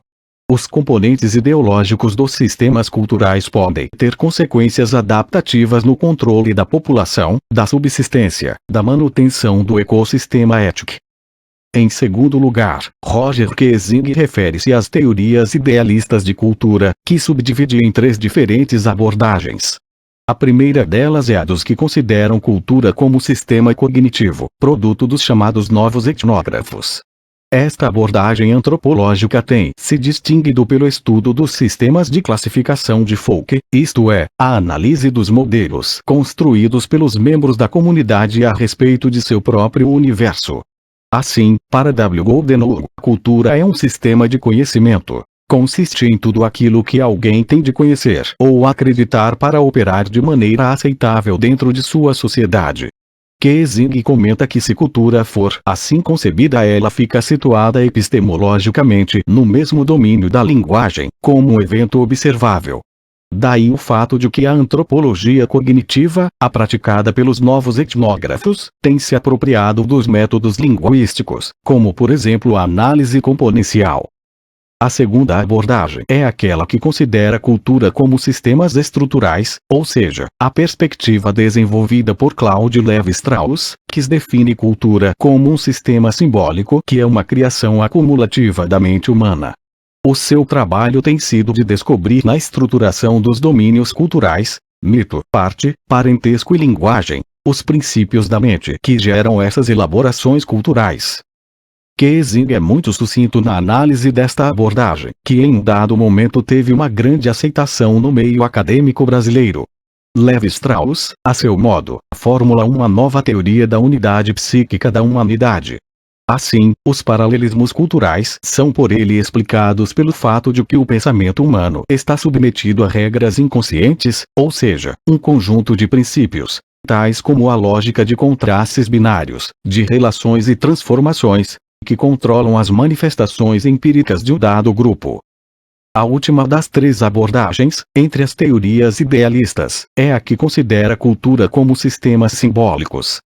Os componentes ideológicos dos sistemas culturais podem ter consequências adaptativas no controle da população, da subsistência, da manutenção do ecossistema ético. Em segundo lugar, Roger Kiesing refere-se às teorias idealistas de cultura, que subdivide em 3 diferentes abordagens. A primeira delas é a dos que consideram cultura como sistema cognitivo, produto dos chamados novos etnógrafos. Esta abordagem antropológica tem se distinguido pelo estudo dos sistemas de classificação de Foucault, isto é, a análise dos modelos construídos pelos membros da comunidade a respeito de seu próprio universo. Assim, para W. Goldenow, cultura é um sistema de conhecimento. Consiste em tudo aquilo que alguém tem de conhecer ou acreditar para operar de maneira aceitável dentro de sua sociedade. Kiesing comenta que se cultura for assim concebida, ela fica situada epistemologicamente no mesmo domínio da linguagem, como um evento observável. Daí o fato de que a antropologia cognitiva, a praticada pelos novos etnógrafos, tem se apropriado dos métodos linguísticos, como por exemplo a análise componencial. A segunda abordagem é aquela que considera a cultura como sistemas estruturais, ou seja, a perspectiva desenvolvida por Claude Lévi-Strauss, que define cultura como um sistema simbólico que é uma criação acumulativa da mente humana. O seu trabalho tem sido de descobrir na estruturação dos domínios culturais, mito, parte, parentesco e linguagem, os princípios da mente que geram essas elaborações culturais. Kiesing é muito sucinto na análise desta abordagem, que em um dado momento teve uma grande aceitação no meio acadêmico brasileiro. Lévi-Strauss, a seu modo, formula uma nova teoria da unidade psíquica da humanidade. Assim, os paralelismos culturais são por ele explicados pelo fato de que o pensamento humano está submetido a regras inconscientes, ou seja, um conjunto de princípios, tais como a lógica de contrastes binários, de relações e transformações, que controlam as manifestações empíricas de um dado grupo. A última das três abordagens, entre as teorias idealistas, é a que considera a cultura como sistemas simbólicos.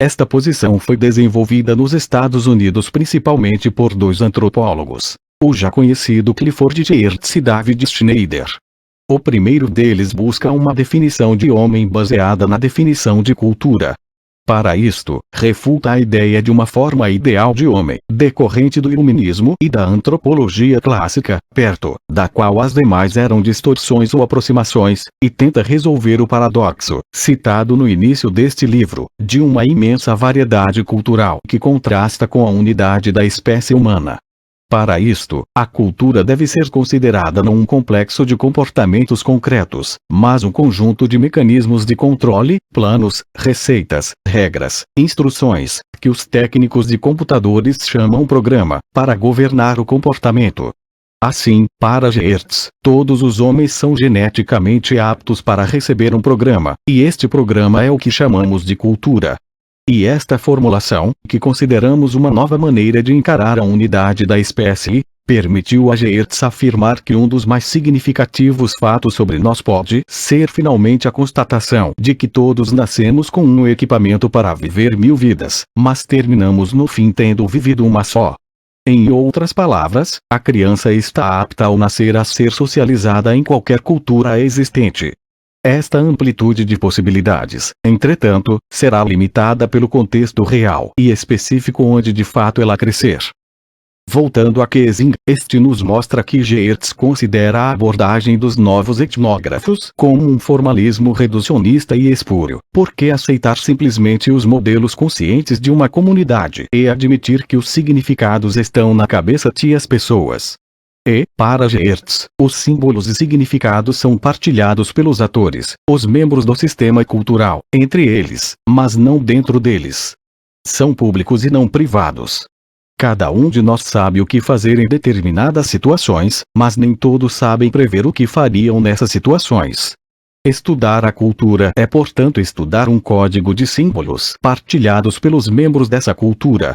Esta posição foi desenvolvida nos Estados Unidos principalmente por dois antropólogos, o já conhecido Clifford Geertz e David Schneider. O primeiro deles busca uma definição de homem baseada na definição de cultura. Para isto, refuta a ideia de uma forma ideal de homem, decorrente do iluminismo e da antropologia clássica, perto da qual as demais eram distorções ou aproximações, e tenta resolver o paradoxo, citado no início deste livro, de uma imensa variedade cultural que contrasta com a unidade da espécie humana. Para isto, a cultura deve ser considerada não um complexo de comportamentos concretos, mas um conjunto de mecanismos de controle, planos, receitas, regras, instruções, que os técnicos de computadores chamam programa, para governar o comportamento. Assim, para Geertz, todos os homens são geneticamente aptos para receber um programa, e este programa é o que chamamos de cultura. E esta formulação, que consideramos uma nova maneira de encarar a unidade da espécie, permitiu a Geertz afirmar que um dos mais significativos fatos sobre nós pode ser finalmente a constatação de que todos nascemos com um equipamento para viver 1000 vidas, mas terminamos no fim tendo vivido uma só. Em outras palavras, a criança está apta ao nascer a ser socializada em qualquer cultura existente. Esta amplitude de possibilidades, entretanto, será limitada pelo contexto real e específico onde de fato ela crescer. Voltando a Kessing, este nos mostra que Geertz considera a abordagem dos novos etnógrafos como um formalismo reducionista e espúrio, porque aceitar simplesmente os modelos conscientes de uma comunidade e admitir que os significados estão na cabeça das pessoas. E, para Geertz, os símbolos e significados são partilhados pelos atores, os membros do sistema cultural, entre eles, mas não dentro deles. São públicos e não privados. Cada um de nós sabe o que fazer em determinadas situações, mas nem todos sabem prever o que fariam nessas situações. Estudar a cultura é, portanto, estudar um código de símbolos partilhados pelos membros dessa cultura.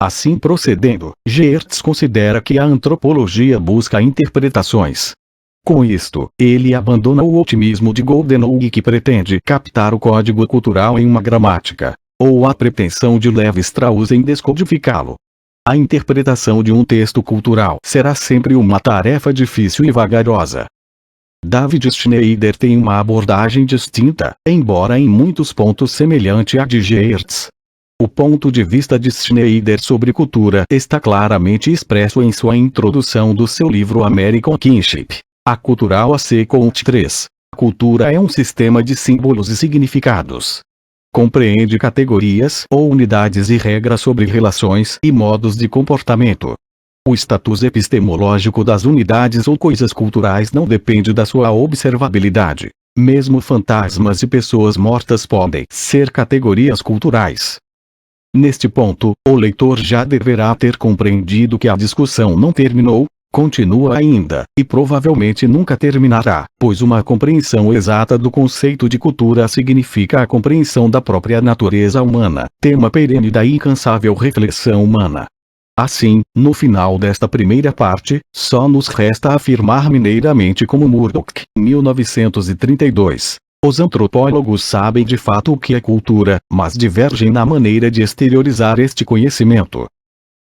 Assim procedendo, Geertz considera que a antropologia busca interpretações. Com isto, ele abandona o otimismo de Goldenow que pretende captar o código cultural em uma gramática, ou a pretensão de Levi-Strauss em descodificá-lo. A interpretação de um texto cultural será sempre uma tarefa difícil e vagarosa. David Schneider tem uma abordagem distinta, embora em muitos pontos semelhante à de Geertz. O ponto de vista de Schneider sobre cultura está claramente expresso em sua introdução do seu livro American Kinship, a Cultural AC Cont 3. A cultura é um sistema de símbolos e significados. Compreende categorias ou unidades e regras sobre relações e modos de comportamento. O status epistemológico das unidades ou coisas culturais não depende da sua observabilidade. Mesmo fantasmas e pessoas mortas podem ser categorias culturais. Neste ponto, o leitor já deverá ter compreendido que a discussão não terminou, continua ainda, e provavelmente nunca terminará, pois uma compreensão exata do conceito de cultura significa a compreensão da própria natureza humana, tema perene da incansável reflexão humana. Assim, no final desta primeira parte, só nos resta afirmar mineiramente como Murdoch, 1932. Os antropólogos sabem de fato o que é cultura, mas divergem na maneira de exteriorizar este conhecimento.